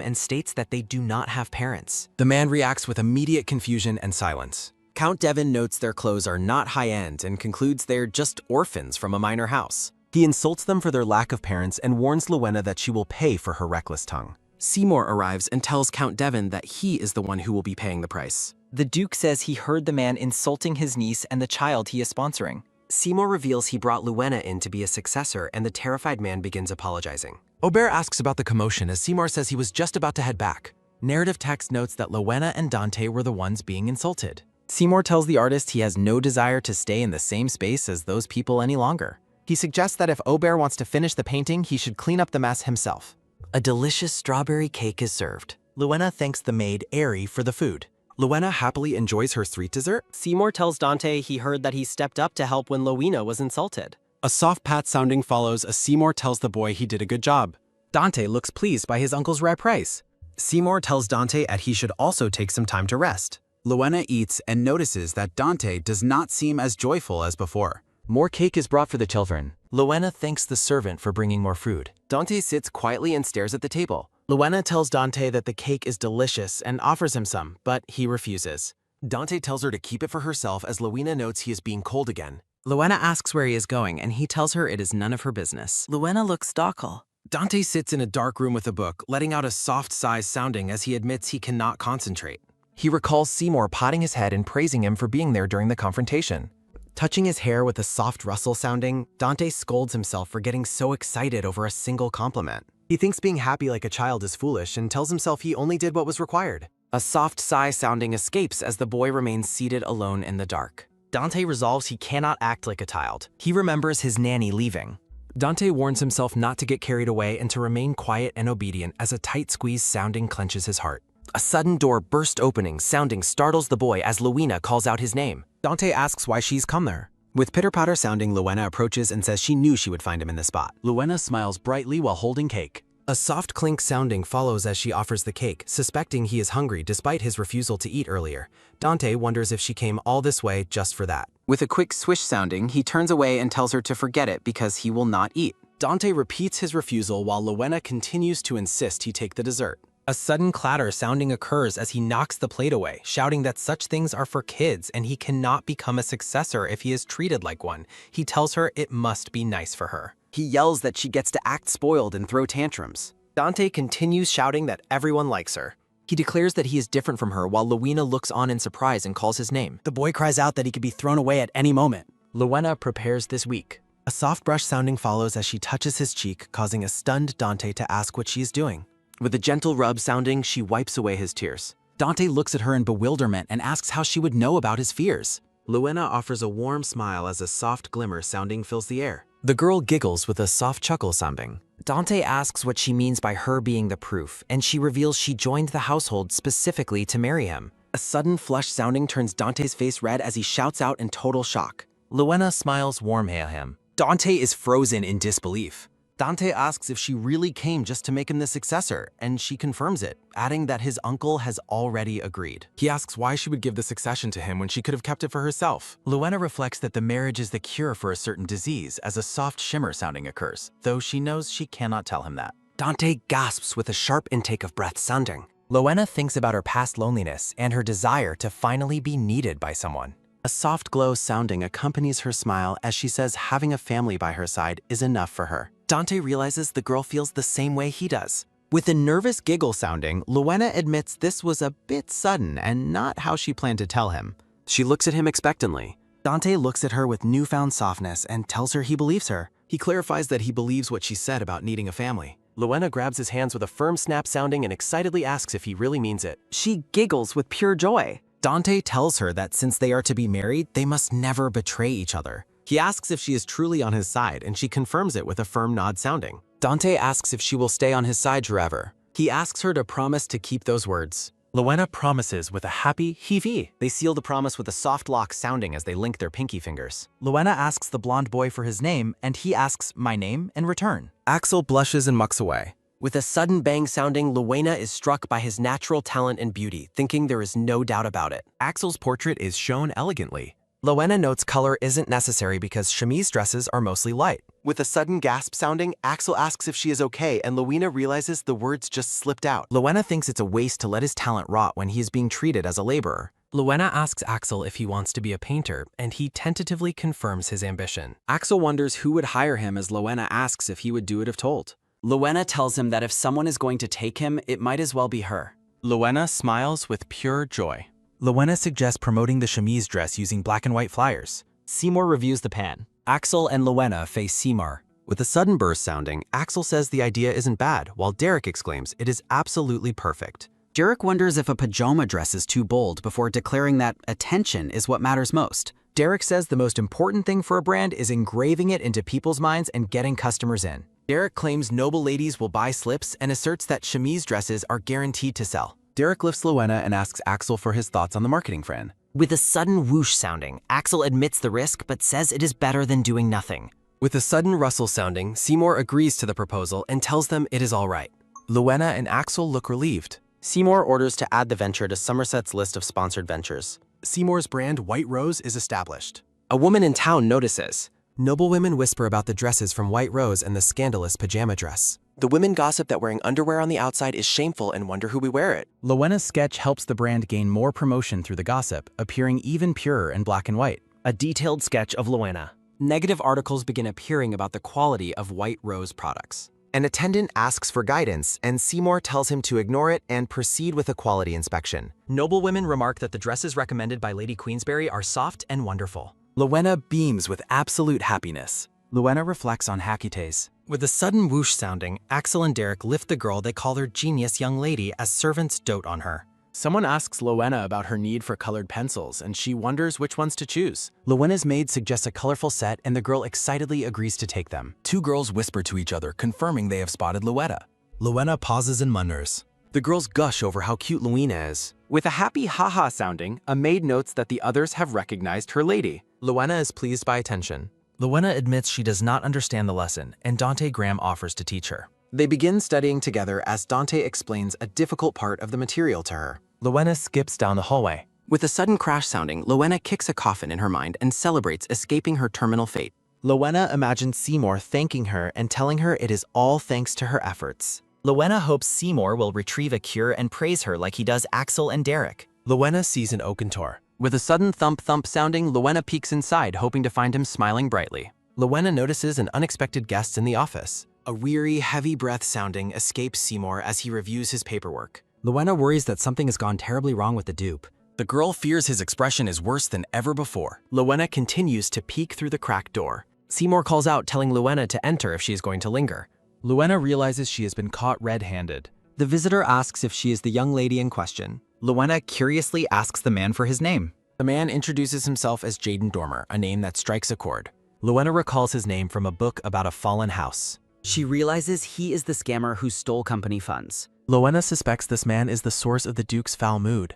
and states that they do not have parents. The man reacts with immediate confusion and silence. Count Devon notes their clothes are not high-end and concludes they're just orphans from a minor house. He insults them for their lack of parents and warns Lowena that she will pay for her reckless tongue. Seymour arrives and tells Count Devon that he is the one who will be paying the price. The Duke says he heard the man insulting his niece and the child he is sponsoring. Seymour reveals he brought Lowena in to be a successor, and the terrified man begins apologizing. Aubert asks about the commotion as Seymour says he was just about to head back. Narrative text notes that Lowena and Dante were the ones being insulted. Seymour tells the artist he has no desire to stay in the same space as those people any longer. He suggests that if Aubert wants to finish the painting, he should clean up the mess himself. A delicious strawberry cake is served. Lowena thanks the maid, Airy, for the food. Lowena happily enjoys her sweet dessert. Seymour tells Dante he heard that he stepped up to help when Lowena was insulted. A soft pat sounding follows as Seymour tells the boy he did a good job. Dante looks pleased by his uncle's rare price. Seymour tells Dante that he should also take some time to rest. Lowena eats and notices that Dante does not seem as joyful as before. More cake is brought for the children. Lowena thanks the servant for bringing more food. Dante sits quietly and stares at the table. Lowena tells Dante that the cake is delicious and offers him some, but he refuses. Dante tells her to keep it for herself as Lowena notes he is being cold again. Lowena asks where he is going, and he tells her it is none of her business. Lowena looks stockle. Dante sits in a dark room with a book, letting out a soft sigh sounding as he admits he cannot concentrate. He recalls Seymour patting his head and praising him for being there during the confrontation. Touching his hair with a soft rustle sounding, Dante scolds himself for getting so excited over a single compliment. He thinks being happy like a child is foolish and tells himself he only did what was required. A soft sigh sounding escapes as the boy remains seated alone in the dark. Dante resolves he cannot act like a child. He remembers his nanny leaving. Dante warns himself not to get carried away and to remain quiet and obedient as a tight squeeze sounding clenches his heart. A sudden door burst opening, sounding startles the boy as Lowena calls out his name. Dante asks why she's come there. With pitter-patter sounding, Lowena approaches and says she knew she would find him in the spot. Lowena smiles brightly while holding cake. A soft clink sounding follows as she offers the cake, suspecting he is hungry despite his refusal to eat earlier. Dante wonders if she came all this way just for that. With a quick swish sounding, he turns away and tells her to forget it because he will not eat. Dante repeats his refusal while Lowena continues to insist he take the dessert. A sudden clatter sounding occurs as he knocks the plate away, shouting that such things are for kids and he cannot become a successor if he is treated like one. He tells her it must be nice for her. He yells that she gets to act spoiled and throw tantrums. Dante continues shouting that everyone likes her. He declares that he is different from her while Lowena looks on in surprise and calls his name. The boy cries out that he could be thrown away at any moment. Lowena prepares this week. A soft brush sounding follows as she touches his cheek, causing a stunned Dante to ask what she is doing. With a gentle rub sounding, she wipes away his tears. Dante looks at her in bewilderment and asks how she would know about his fears. Lowena offers a warm smile as a soft glimmer sounding fills the air. The girl giggles with a soft chuckle sounding. Dante asks what she means by her being the proof, and she reveals she joined the household specifically to marry him. A sudden flush sounding turns Dante's face red as he shouts out in total shock. Lowena smiles warmly at him. Dante is frozen in disbelief. Dante asks if she really came just to make him the successor, and she confirms it, adding that his uncle has already agreed. He asks why she would give the succession to him when she could have kept it for herself. Lowena reflects that the marriage is the cure for a certain disease as a soft shimmer sounding occurs, though she knows she cannot tell him that. Dante gasps with a sharp intake of breath sounding. Lowena thinks about her past loneliness and her desire to finally be needed by someone. A soft glow sounding accompanies her smile as she says having a family by her side is enough for her. Dante realizes the girl feels the same way he does. With a nervous giggle sounding, Lowena admits this was a bit sudden and not how she planned to tell him. She looks at him expectantly. Dante looks at her with newfound softness and tells her he believes her. He clarifies that he believes what she said about needing a family. Lowena grabs his hands with a firm snap sounding and excitedly asks if he really means it. She giggles with pure joy. Dante tells her that since they are to be married, they must never betray each other. He asks if she is truly on his side, and she confirms it with a firm nod sounding. Dante asks if she will stay on his side forever. He asks her to promise to keep those words. Lowena promises with a happy heave. They seal the promise with a soft lock sounding as they link their pinky fingers. Lowena asks the blonde boy for his name, and he asks my name in return. Axel blushes and mucks away. With a sudden bang sounding, Lowena is struck by his natural talent and beauty, thinking there is no doubt about it. Axel's portrait is shown elegantly. Lowena notes color isn't necessary because chemise dresses are mostly light. With a sudden gasp sounding, Axel asks if she is okay and Lowena realizes the words just slipped out. Lowena thinks it's a waste to let his talent rot when he is being treated as a laborer. Lowena asks Axel if he wants to be a painter, and he tentatively confirms his ambition. Axel wonders who would hire him as Lowena asks if he would do it if told. Lowena tells him that if someone is going to take him, it might as well be her. Lowena smiles with pure joy. Lowena suggests promoting the chemise dress using black and white flyers. Seymour reviews the pan. Axel and Lowena face Seymour. With a sudden burst sounding, Axel says the idea isn't bad, while Derek exclaims it is absolutely perfect. Derek wonders if a pajama dress is too bold before declaring that attention is what matters most. Derek says the most important thing for a brand is engraving it into people's minds and getting customers in. Derek claims noble ladies will buy slips and asserts that chemise dresses are guaranteed to sell. Derek lifts Lowena and asks Axel for his thoughts on the marketing friend. With a sudden whoosh sounding, Axel admits the risk but says it is better than doing nothing. With a sudden rustle sounding, Seymour agrees to the proposal and tells them it is all right. Lowena and Axel look relieved. Seymour orders to add the venture to Somerset's list of sponsored ventures. Seymour's brand White Rose is established. A woman in town notices. Noblewomen whisper about the dresses from White Rose and the scandalous pajama dress. The women gossip that wearing underwear on the outside is shameful and wonder who we wear it. Lowena's sketch helps the brand gain more promotion through the gossip, appearing even purer in black and white. A detailed sketch of Lowena. Negative articles begin appearing about the quality of White Rose products. An attendant asks for guidance, and Seymour tells him to ignore it and proceed with a quality inspection. Noblewomen remark that the dresses recommended by Lady Queensberry are soft and wonderful. Lowena beams with absolute happiness. Lowena reflects on Hakite's. With a sudden whoosh sounding, Axel and Derek lift the girl they call their genius young lady as servants dote on her. Someone asks Lowena about her need for colored pencils, and she wonders which ones to choose. Lowena's maid suggests a colorful set, and the girl excitedly agrees to take them. Two girls whisper to each other, confirming they have spotted Lowena. Lowena pauses and mutters. The girls gush over how cute Lowena is. With a happy ha-ha sounding, a maid notes that the others have recognized her lady. Lowena is pleased by attention. Lowena admits she does not understand the lesson, and Dante Graham offers to teach her. They begin studying together as Dante explains a difficult part of the material to her. Lowena skips down the hallway. With a sudden crash sounding, Lowena kicks a coffin in her mind and celebrates escaping her terminal fate. Lowena imagines Seymour thanking her and telling her it is all thanks to her efforts. Lowena hopes Seymour will retrieve a cure and praise her like he does Axel and Derek. Lowena sees an Oakentor. With a sudden thump-thump sounding, Lowena peeks inside, hoping to find him smiling brightly. Lowena notices an unexpected guest in the office. A weary, heavy breath sounding escapes Seymour as he reviews his paperwork. Lowena worries that something has gone terribly wrong with the dupe. The girl fears his expression is worse than ever before. Lowena continues to peek through the cracked door. Seymour calls out, telling Lowena to enter if she is going to linger. Lowena realizes she has been caught red-handed. The visitor asks if she is the young lady in question. Lowena curiously asks the man for his name. The man introduces himself as Jaden Dormer, a name that strikes a chord. Lowena recalls his name from a book about a fallen house. She realizes he is the scammer who stole company funds. Lowena suspects this man is the source of the Duke's foul mood.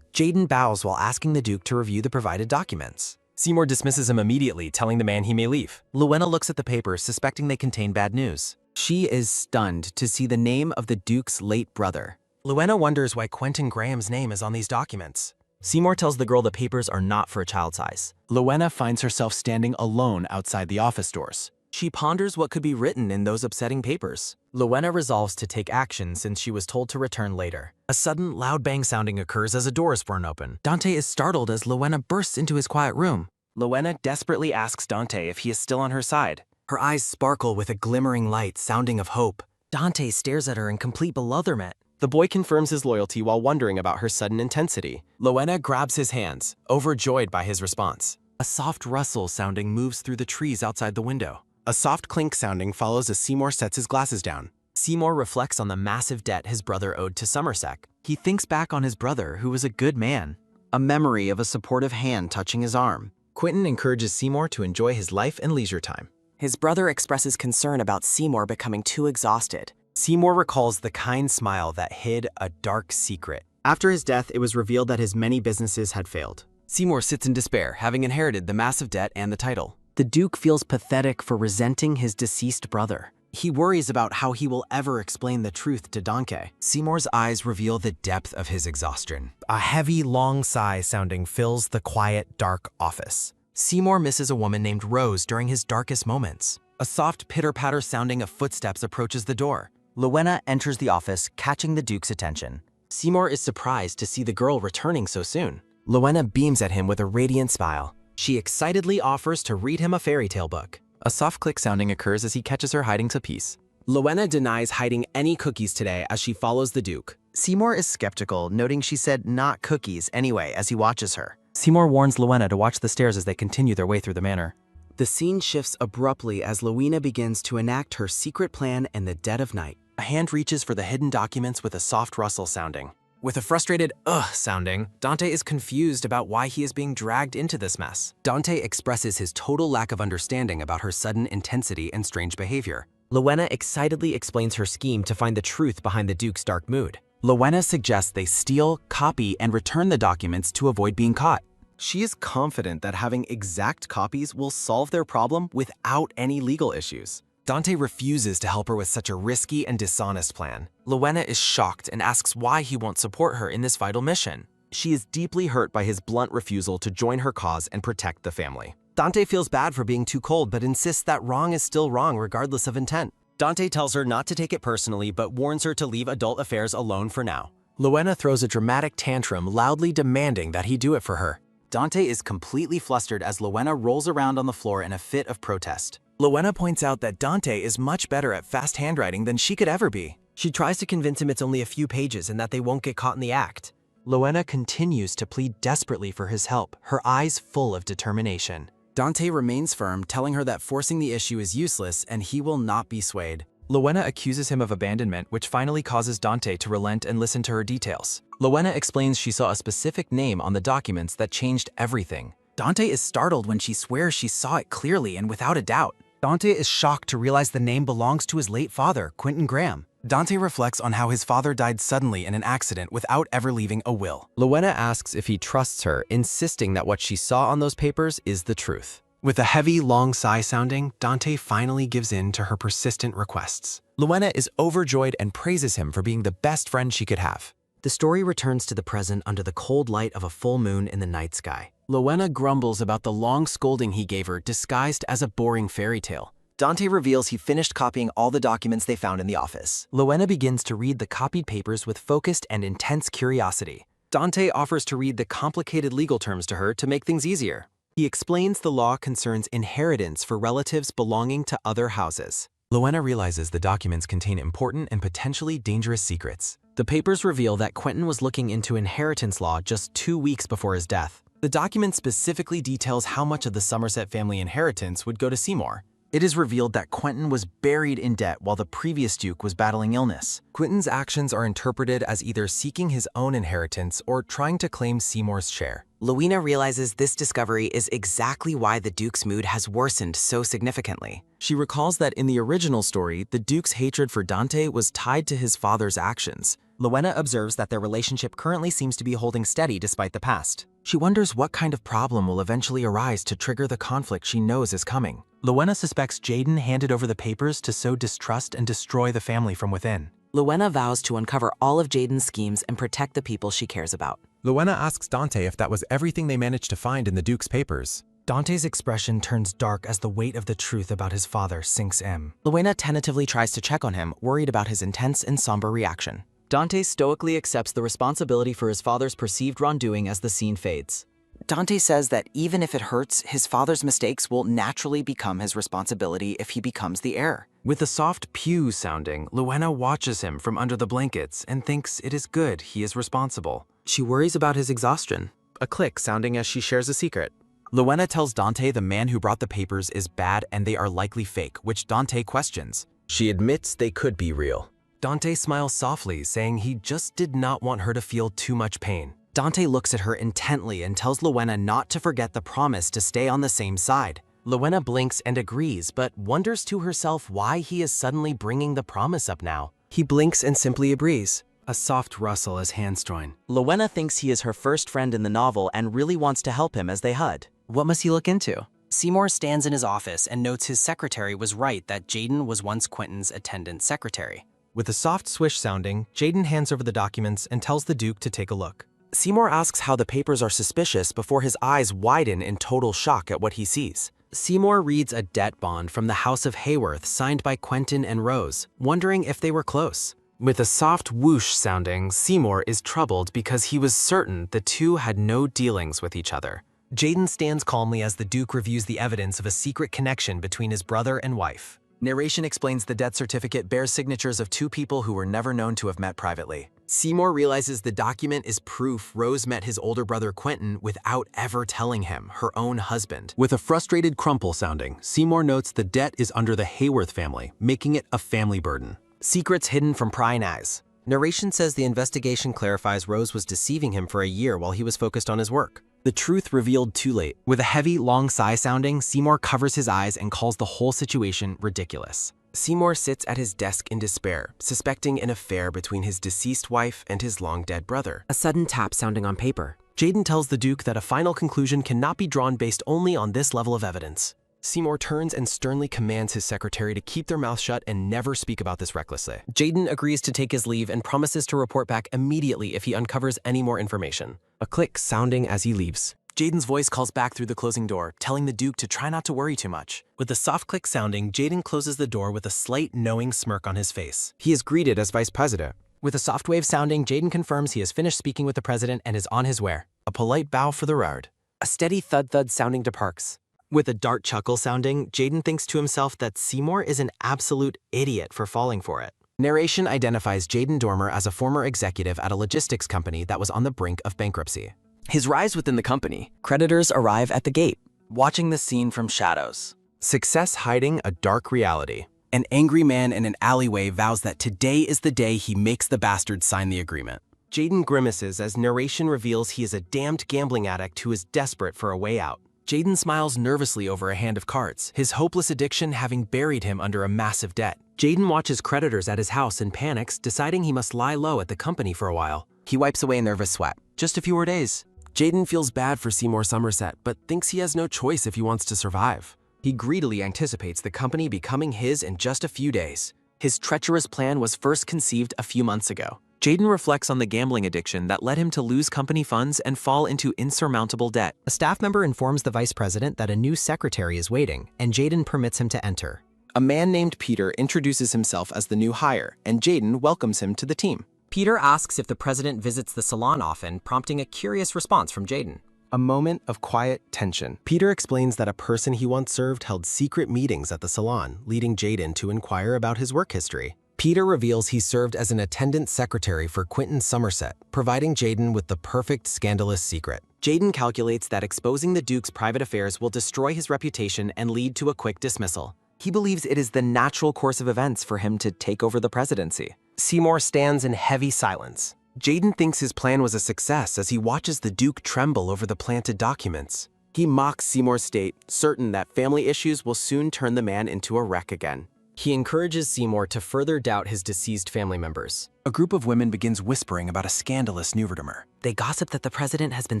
Jaden bows while asking the Duke to review the provided documents. Seymour dismisses him immediately, telling the man he may leave. Lowena looks at the papers, suspecting they contain bad news. She is stunned to see the name of the Duke's late brother. Lowena wonders why Quentin Graham's name is on these documents. Seymour tells the girl the papers are not for a child's eyes. Lowena finds herself standing alone outside the office doors. She ponders what could be written in those upsetting papers. Lowena resolves to take action since she was told to return later. A sudden, loud bang sounding occurs as a door is thrown open. Dante is startled as Lowena bursts into his quiet room. Lowena desperately asks Dante if he is still on her side. Her eyes sparkle with a glimmering light sounding of hope. Dante stares at her in complete bewilderment. The boy confirms his loyalty while wondering about her sudden intensity. Lowena grabs his hands, overjoyed by his response. A soft rustle sounding moves through the trees outside the window. A soft clink sounding follows as Seymour sets his glasses down. Seymour reflects on the massive debt his brother owed to Somerset. He thinks back on his brother, who was a good man. A memory of a supportive hand touching his arm. Quentin encourages Seymour to enjoy his life and leisure time. His brother expresses concern about Seymour becoming too exhausted. Seymour recalls the kind smile that hid a dark secret. After his death, it was revealed that his many businesses had failed. Seymour sits in despair, having inherited the massive debt and the title. The Duke feels pathetic for resenting his deceased brother. He worries about how he will ever explain the truth to Dante. Seymour's eyes reveal the depth of his exhaustion. A heavy, long sigh sounding fills the quiet, dark office. Seymour misses a woman named Rose during his darkest moments. A soft pitter-patter sounding of footsteps approaches the door. Lowena enters the office, catching the Duke's attention. Seymour is surprised to see the girl returning so soon. Lowena beams at him with a radiant smile. She excitedly offers to read him a fairy tale book. A soft click sounding occurs as he catches her hiding a piece. Lowena denies hiding any cookies today as she follows the Duke. Seymour is skeptical, noting she said not cookies anyway as he watches her. Seymour warns Lowena to watch the stairs as they continue their way through the manor. The scene shifts abruptly as Lowena begins to enact her secret plan in the dead of night. A hand reaches for the hidden documents with a soft rustle sounding. With a frustrated sounding, Dante is confused about why he is being dragged into this mess. Dante expresses his total lack of understanding about her sudden intensity and strange behavior. Lowena excitedly explains her scheme to find the truth behind the Duke's dark mood. Lowena suggests they steal, copy, and return the documents to avoid being caught. She is confident that having exact copies will solve their problem without any legal issues. Dante refuses to help her with such a risky and dishonest plan. Lowena is shocked and asks why he won't support her in this vital mission. She is deeply hurt by his blunt refusal to join her cause and protect the family. Dante feels bad for being too cold but insists that wrong is still wrong regardless of intent. Dante tells her not to take it personally but warns her to leave adult affairs alone for now. Lowena throws a dramatic tantrum, loudly demanding that he do it for her. Dante is completely flustered as Lowena rolls around on the floor in a fit of protest. Lowena points out that Dante is much better at fast handwriting than she could ever be. She tries to convince him it's only a few pages and that they won't get caught in the act. Lowena continues to plead desperately for his help, her eyes full of determination. Dante remains firm, telling her that forcing the issue is useless and he will not be swayed. Lowena accuses him of abandonment, which finally causes Dante to relent and listen to her details. Lowena explains she saw a specific name on the documents that changed everything. Dante is startled when she swears she saw it clearly and without a doubt. Dante is shocked to realize the name belongs to his late father, Quentin Graham. Dante reflects on how his father died suddenly in an accident without ever leaving a will. Lowena asks if he trusts her, insisting that what she saw on those papers is the truth. With a heavy, long sigh sounding, Dante finally gives in to her persistent requests. Lowena is overjoyed and praises him for being the best friend she could have. The story returns to the present under the cold light of a full moon in the night sky. Lowena grumbles about the long scolding he gave her disguised as a boring fairy tale. Dante reveals he finished copying all the documents they found in the office. Lowena begins to read the copied papers with focused and intense curiosity. Dante offers to read the complicated legal terms to her to make things easier. He explains the law concerns inheritance for relatives belonging to other houses. Lowena realizes the documents contain important and potentially dangerous secrets. The papers reveal that Quentin was looking into inheritance law just 2 weeks before his death. The document specifically details how much of the Somerset family inheritance would go to Seymour. It is revealed that Quentin was buried in debt while the previous duke was battling illness. Quentin's actions are interpreted as either seeking his own inheritance or trying to claim Seymour's share. Lowena realizes this discovery is exactly why the Duke's mood has worsened so significantly. She recalls that in the original story, the Duke's hatred for Dante was tied to his father's actions. Lowena observes that their relationship currently seems to be holding steady despite the past. She wonders what kind of problem will eventually arise to trigger the conflict she knows is coming. Lowena suspects Jaden handed over the papers to sow distrust and destroy the family from within. Lowena vows to uncover all of Jaden's schemes and protect the people she cares about. Lowena asks Dante if that was everything they managed to find in the Duke's papers. Dante's expression turns dark as the weight of the truth about his father sinks in. Lowena tentatively tries to check on him, worried about his intense and somber reaction. Dante stoically accepts the responsibility for his father's perceived wrongdoing as the scene fades. Dante says that even if it hurts, his father's mistakes will naturally become his responsibility if he becomes the heir. With a soft pew sounding, Lowena watches him from under the blankets and thinks it is good he is responsible. She worries about his exhaustion. A click sounding as she shares a secret. Lowena tells Dante the man who brought the papers is bad and they are likely fake, which Dante questions. She admits they could be real. Dante smiles softly, saying he just did not want her to feel too much pain. Dante looks at her intently and tells Lowena not to forget the promise to stay on the same side. Lowena blinks and agrees, but wonders to herself why he is suddenly bringing the promise up now. He blinks and simply agrees. A soft rustle as hands join. Lowena thinks he is her first friend in the novel and really wants to help him as they HUD. What must he look into? Seymour stands in his office and notes his secretary was right that Jaden was once Quentin's attendant secretary. With a soft swish sounding, Jaden hands over the documents and tells the Duke to take a look. Seymour asks how the papers are suspicious before his eyes widen in total shock at what he sees. Seymour reads a debt bond from the House of Hayworth signed by Quentin and Rose, wondering if they were close. With a soft whoosh sounding, Seymour is troubled because he was certain the two had no dealings with each other. Jaden stands calmly as the Duke reviews the evidence of a secret connection between his brother and wife. Narration explains the death certificate bears signatures of 2 people who were never known to have met privately. Seymour realizes the document is proof Rose met his older brother Quentin without ever telling him, her own husband. With a frustrated crumple sounding, Seymour notes the debt is under the Hayworth family, making it a family burden. Secrets hidden from prying eyes. Narration says the investigation clarifies Rose was deceiving him for a year while he was focused on his work. The truth revealed too late. With a heavy, long sigh sounding, Seymour covers his eyes and calls the whole situation ridiculous. Seymour sits at his desk in despair, suspecting an affair between his deceased wife and his long-dead brother. A sudden tap sounding on paper. Jaden tells the Duke that a final conclusion cannot be drawn based only on this level of evidence. Seymour turns and sternly commands his secretary to keep their mouth shut and never speak about this recklessly. Jaden agrees to take his leave and promises to report back immediately if he uncovers any more information. A click sounding as he leaves. Jaden's voice calls back through the closing door, telling the Duke to try not to worry too much. With a soft click sounding, Jaden closes the door with a slight knowing smirk on his face. He is greeted as vice president. With a soft wave sounding, Jaden confirms he has finished speaking with the president and is on his way. A polite bow for the road. A steady thud-thud sounding departs. With a dark chuckle sounding, Jaden thinks to himself that Seymour is an absolute idiot for falling for it. Narration identifies Jaden Dormer as a former executive at a logistics company that was on the brink of bankruptcy. His rise within the company, creditors arrive at the gate. Watching the scene from shadows. Success hiding a dark reality. An angry man in an alleyway vows that today is the day he makes the bastard sign the agreement. Jaden grimaces as narration reveals he is a damned gambling addict who is desperate for a way out. Jaden smiles nervously over a hand of cards, his hopeless addiction having buried him under a massive debt. Jaden watches creditors at his house and panics, deciding he must lie low at the company for a while. He wipes away a nervous sweat. Just a few more days. Jaden feels bad for Seymour Somerset, but thinks he has no choice if he wants to survive. He greedily anticipates the company becoming his in just a few days. His treacherous plan was first conceived a few months ago. Jaden reflects on the gambling addiction that led him to lose company funds and fall into insurmountable debt. A staff member informs the vice president that a new secretary is waiting, and Jaden permits him to enter. A man named Peter introduces himself as the new hire, and Jaden welcomes him to the team. Peter asks if the president visits the salon often, prompting a curious response from Jaden. A moment of quiet tension. Peter explains that a person he once served held secret meetings at the salon, leading Jaden to inquire about his work history. Peter reveals he served as an attendant secretary for Quentin Somerset, providing Jaden with the perfect scandalous secret. Jaden calculates that exposing the Duke's private affairs will destroy his reputation and lead to a quick dismissal. He believes it is the natural course of events for him to take over the presidency. Seymour stands in heavy silence. Jaden thinks his plan was a success as he watches the Duke tremble over the planted documents. He mocks Seymour's state, certain that family issues will soon turn the man into a wreck again. He encourages Seymour to further doubt his deceased family members. A group of women begins whispering about a scandalous newcomer. They gossip that the president has been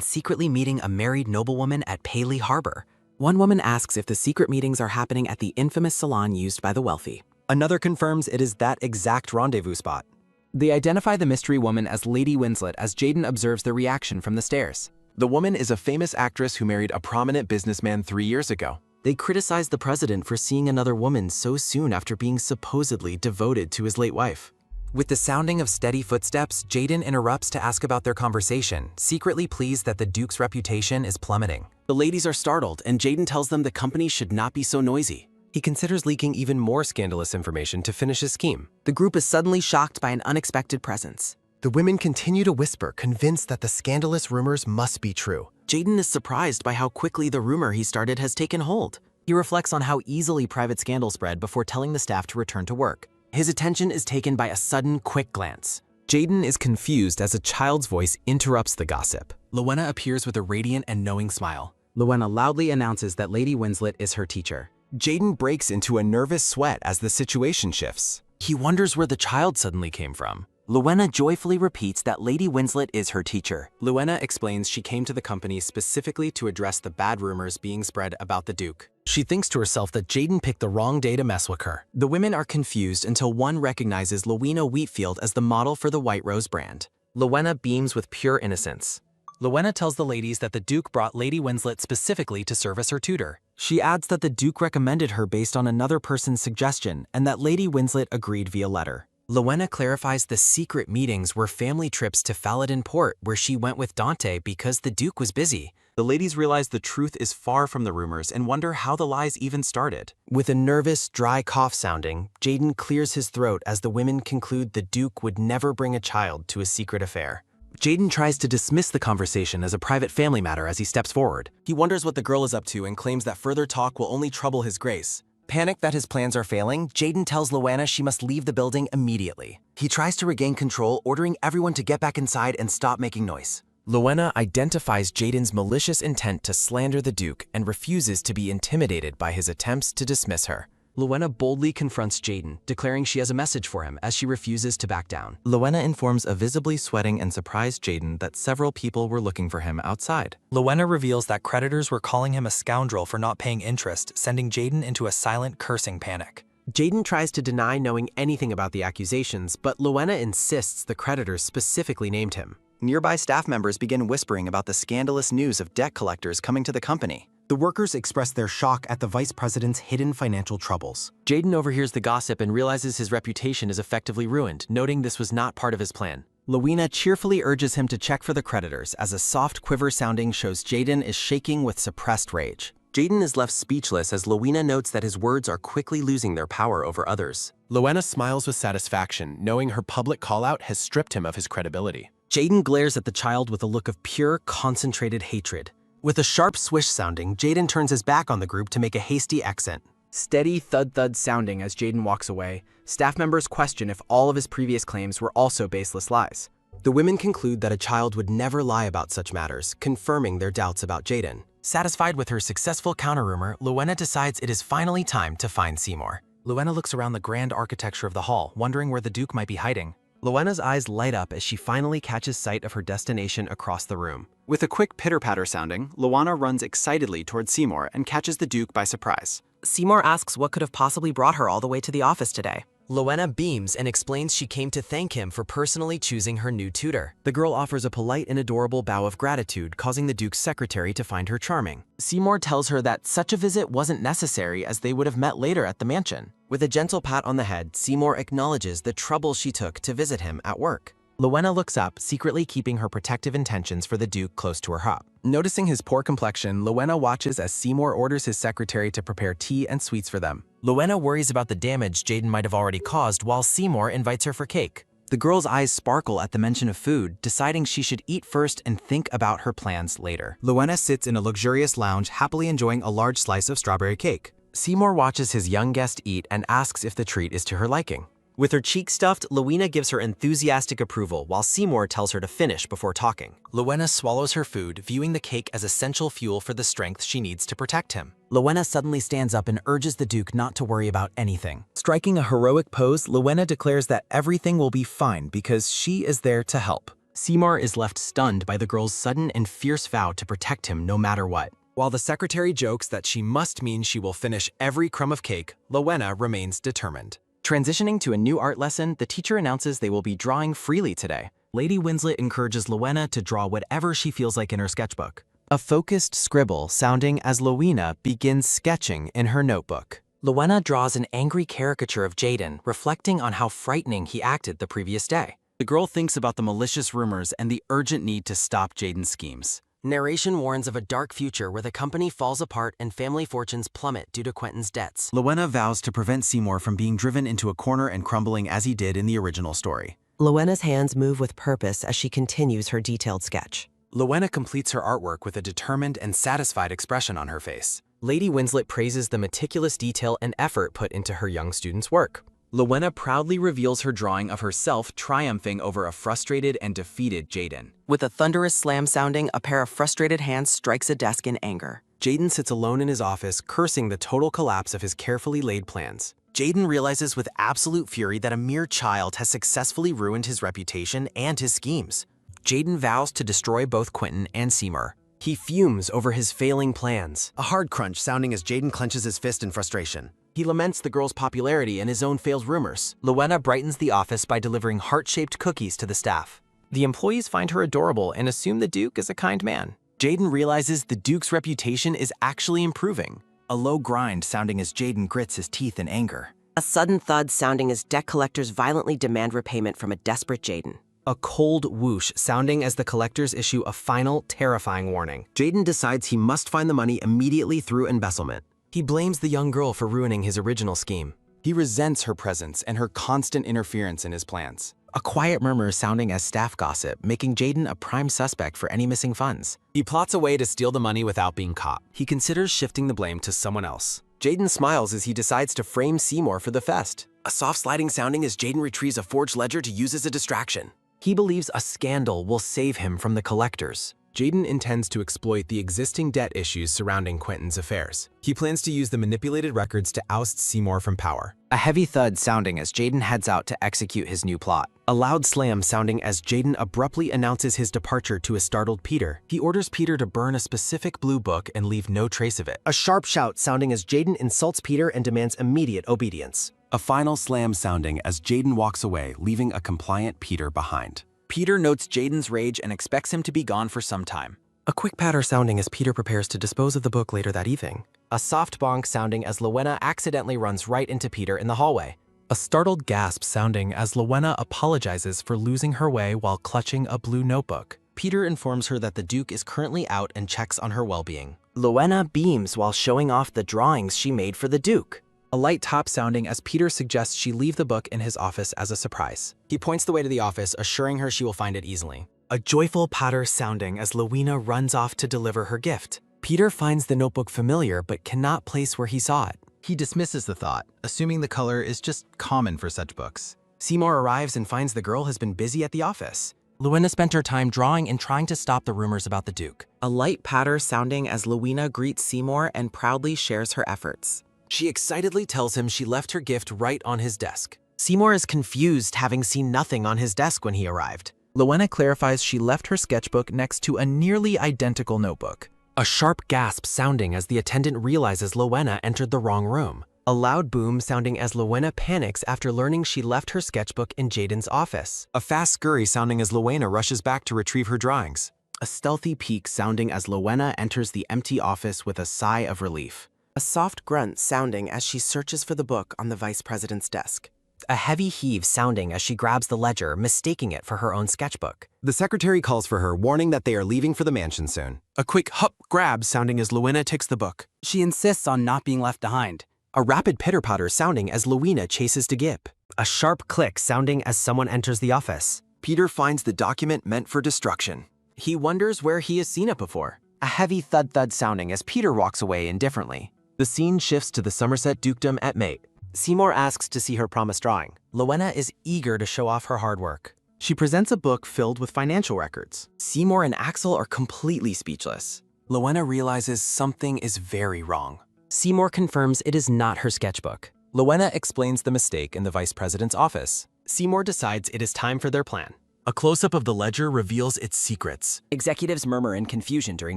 secretly meeting a married noblewoman at Paley Harbor. One woman asks if the secret meetings are happening at the infamous salon used by the wealthy. Another confirms it is that exact rendezvous spot. They identify the mystery woman as Lady Winslet as Jaden observes the reaction from the stairs. The woman is a famous actress who married a prominent businessman 3 years ago. They criticize the president for seeing another woman so soon after being supposedly devoted to his late wife. With the sounding of steady footsteps, Jaden interrupts to ask about their conversation, secretly pleased that the Duke's reputation is plummeting. The ladies are startled, and Jaden tells them the company should not be so noisy. He considers leaking even more scandalous information to finish his scheme. The group is suddenly shocked by an unexpected presence. The women continue to whisper, convinced that the scandalous rumors must be true. Jaden is surprised by how quickly the rumor he started has taken hold. He reflects on how easily private scandals spread before telling the staff to return to work. His attention is taken by a sudden, quick glance. Jaden is confused as a child's voice interrupts the gossip. Lowena appears with a radiant and knowing smile. Lowena loudly announces that Lady Winslet is her teacher. Jaden breaks into a nervous sweat as the situation shifts. He wonders where the child suddenly came from. Lowena joyfully repeats that Lady Winslet is her teacher. Lowena explains she came to the company specifically to address the bad rumors being spread about the Duke. She thinks to herself that Jaden picked the wrong day to mess with her. The women are confused until one recognizes Lowena Wheatfield as the model for the White Rose brand. Lowena beams with pure innocence. Lowena tells the ladies that the Duke brought Lady Winslet specifically to serve as her tutor. She adds that the Duke recommended her based on another person's suggestion and that Lady Winslet agreed via letter. Lowena clarifies the secret meetings were family trips to Faladin Port where she went with Dante because the Duke was busy. The ladies realize the truth is far from the rumors and wonder how the lies even started. With a nervous, dry cough sounding, Jaden clears his throat as the women conclude the Duke would never bring a child to a secret affair. Jaden tries to dismiss the conversation as a private family matter as he steps forward. He wonders what the girl is up to and claims that further talk will only trouble his grace. Panicked that his plans are failing, Jaden tells Lowena she must leave the building immediately. He tries to regain control, ordering everyone to get back inside and stop making noise. Lowena identifies Jaden's malicious intent to slander the Duke and refuses to be intimidated by his attempts to dismiss her. Lowena boldly confronts Jaden, declaring she has a message for him as she refuses to back down. Lowena informs a visibly sweating and surprised Jaden that several people were looking for him outside. Lowena reveals that creditors were calling him a scoundrel for not paying interest, sending Jaden into a silent cursing panic. Jaden tries to deny knowing anything about the accusations, but Lowena insists the creditors specifically named him. Nearby staff members begin whispering about the scandalous news of debt collectors coming to the company. The workers express their shock at the vice president's hidden financial troubles. Jaden overhears the gossip and realizes his reputation is effectively ruined, noting this was not part of his plan. Lowena cheerfully urges him to check for the creditors as a soft quiver sounding shows Jaden is shaking with suppressed rage. Jaden is left speechless as Lowena notes that his words are quickly losing their power over others. Lowena smiles with satisfaction, knowing her public call-out has stripped him of his credibility. Jaden glares at the child with a look of pure, concentrated hatred. With a sharp swish sounding, Jaden turns his back on the group to make a hasty exit. Steady thud-thud sounding as Jaden walks away, staff members question if all of his previous claims were also baseless lies. The women conclude that a child would never lie about such matters, confirming their doubts about Jaden. Satisfied with her successful counter-rumor, Lowena decides it is finally time to find Seymour. Lowena looks around the grand architecture of the hall, wondering where the Duke might be hiding. Lowena's eyes light up as she finally catches sight of her destination across the room. With a quick pitter-patter sounding, Lowena runs excitedly towards Seymour and catches the Duke by surprise. Seymour asks what could have possibly brought her all the way to the office today. Lowena beams and explains she came to thank him for personally choosing her new tutor. The girl offers a polite and adorable bow of gratitude, causing the Duke's secretary to find her charming. Seymour tells her that such a visit wasn't necessary as they would have met later at the mansion. With a gentle pat on the head, Seymour acknowledges the trouble she took to visit him at work. Lowena looks up, secretly keeping her protective intentions for the Duke close to her heart. Noticing his poor complexion, Lowena watches as Seymour orders his secretary to prepare tea and sweets for them. Lowena worries about the damage Jaden might have already caused while Seymour invites her for cake. The girl's eyes sparkle at the mention of food, deciding she should eat first and think about her plans later. Lowena sits in a luxurious lounge, happily enjoying a large slice of strawberry cake. Seymour watches his young guest eat and asks if the treat is to her liking. With her cheek stuffed, Lowena gives her enthusiastic approval while Seymour tells her to finish before talking. Lowena swallows her food, viewing the cake as essential fuel for the strength she needs to protect him. Lowena suddenly stands up and urges the Duke not to worry about anything. Striking a heroic pose, Lowena declares that everything will be fine because she is there to help. Seymour is left stunned by the girl's sudden and fierce vow to protect him no matter what. While the secretary jokes that she must mean she will finish every crumb of cake, Lowena remains determined. Transitioning to a new art lesson, the teacher announces they will be drawing freely today. Lady Winslet encourages Lowena to draw whatever she feels like in her sketchbook. A focused scribble sounding as Lowena begins sketching in her notebook. Lowena draws an angry caricature of Jaden, reflecting on how frightening he acted the previous day. The girl thinks about the malicious rumors and the urgent need to stop Jaden's schemes. Narration warns of a dark future where the company falls apart and family fortunes plummet due to Quentin's debts. Lowena vows to prevent Seymour from being driven into a corner and crumbling as he did in the original story. Lowena's hands move with purpose as she continues her detailed sketch. Lowena completes her artwork with a determined and satisfied expression on her face. Lady Winslet praises the meticulous detail and effort put into her young student's work. Lowena proudly reveals her drawing of herself triumphing over a frustrated and defeated Jaden. With a thunderous slam sounding, a pair of frustrated hands strikes a desk in anger. Jaden sits alone in his office, cursing the total collapse of his carefully laid plans. Jaden realizes with absolute fury that a mere child has successfully ruined his reputation and his schemes. Jaden vows to destroy both Quentin and Seymour. He fumes over his failing plans. A hard crunch sounding as Jaden clenches his fist in frustration. He laments the girl's popularity and his own failed rumors. Lowena brightens the office by delivering heart-shaped cookies to the staff. The employees find her adorable and assume the Duke is a kind man. Jaden realizes the Duke's reputation is actually improving. A low grind sounding as Jaden grits his teeth in anger. A sudden thud sounding as debt collectors violently demand repayment from a desperate Jaden. A cold whoosh sounding as the collectors issue a final, terrifying warning. Jaden decides he must find the money immediately through embezzlement. He blames the young girl for ruining his original scheme. He resents her presence and her constant interference in his plans. A quiet murmur sounding as staff gossip, making Jaden a prime suspect for any missing funds. He plots a way to steal the money without being caught. He considers shifting the blame to someone else. Jaden smiles as he decides to frame Seymour for the fest. A soft sliding sounding as Jaden retrieves a forged ledger to use as a distraction. He believes a scandal will save him from the collectors. Jaden intends to exploit the existing debt issues surrounding Quentin's affairs. He plans to use the manipulated records to oust Seymour from power. A heavy thud sounding as Jaden heads out to execute his new plot. A loud slam sounding as Jaden abruptly announces his departure to a startled Peter. He orders Peter to burn a specific blue book and leave no trace of it. A sharp shout sounding as Jaden insults Peter and demands immediate obedience. A final slam sounding as Jaden walks away, leaving a compliant Peter behind. Peter notes Jaden's rage and expects him to be gone for some time. A quick patter sounding as Peter prepares to dispose of the book later that evening. A soft bonk sounding as Lowena accidentally runs right into Peter in the hallway. A startled gasp sounding as Lowena apologizes for losing her way while clutching a blue notebook. Peter informs her that the Duke is currently out and checks on her well-being. Lowena beams while showing off the drawings she made for the Duke. A light top sounding as Peter suggests she leave the book in his office as a surprise. He points the way to the office, assuring her she will find it easily. A joyful patter sounding as Lowena runs off to deliver her gift. Peter finds the notebook familiar but cannot place where he saw it. He dismisses the thought, assuming the color is just common for such books. Seymour arrives and finds the girl has been busy at the office. Lowena spent her time drawing and trying to stop the rumors about the Duke. A light patter sounding as Lowena greets Seymour and proudly shares her efforts. She excitedly tells him she left her gift right on his desk. Seymour is confused, having seen nothing on his desk when he arrived. Lowena clarifies she left her sketchbook next to a nearly identical notebook. A sharp gasp sounding as the attendant realizes Lowena entered the wrong room. A loud boom sounding as Lowena panics after learning she left her sketchbook in Jaden's office. A fast scurry sounding as Lowena rushes back to retrieve her drawings. A stealthy peek sounding as Lowena enters the empty office with a sigh of relief. A soft grunt sounding as she searches for the book on the vice president's desk. A heavy heave sounding as she grabs the ledger, mistaking it for her own sketchbook. The secretary calls for her, warning that they are leaving for the mansion soon. A quick hup grab sounding as Luena takes the book. She insists on not being left behind. A rapid pitter-patter sounding as Luena chases to Gip. A sharp click sounding as someone enters the office. Peter finds the document meant for destruction. He wonders where he has seen it before. A heavy thud-thud sounding as Peter walks away indifferently. The scene shifts to the Somerset dukedom at Mate. Seymour asks to see her promised drawing. Luena is eager to show off her hard work. She presents a book filled with financial records. Seymour and Axel are completely speechless. Luena realizes something is very wrong. Seymour confirms it is not her sketchbook. Luena explains the mistake in the vice president's office. Seymour decides it is time for their plan. A close-up of the ledger reveals its secrets. Executives murmur in confusion during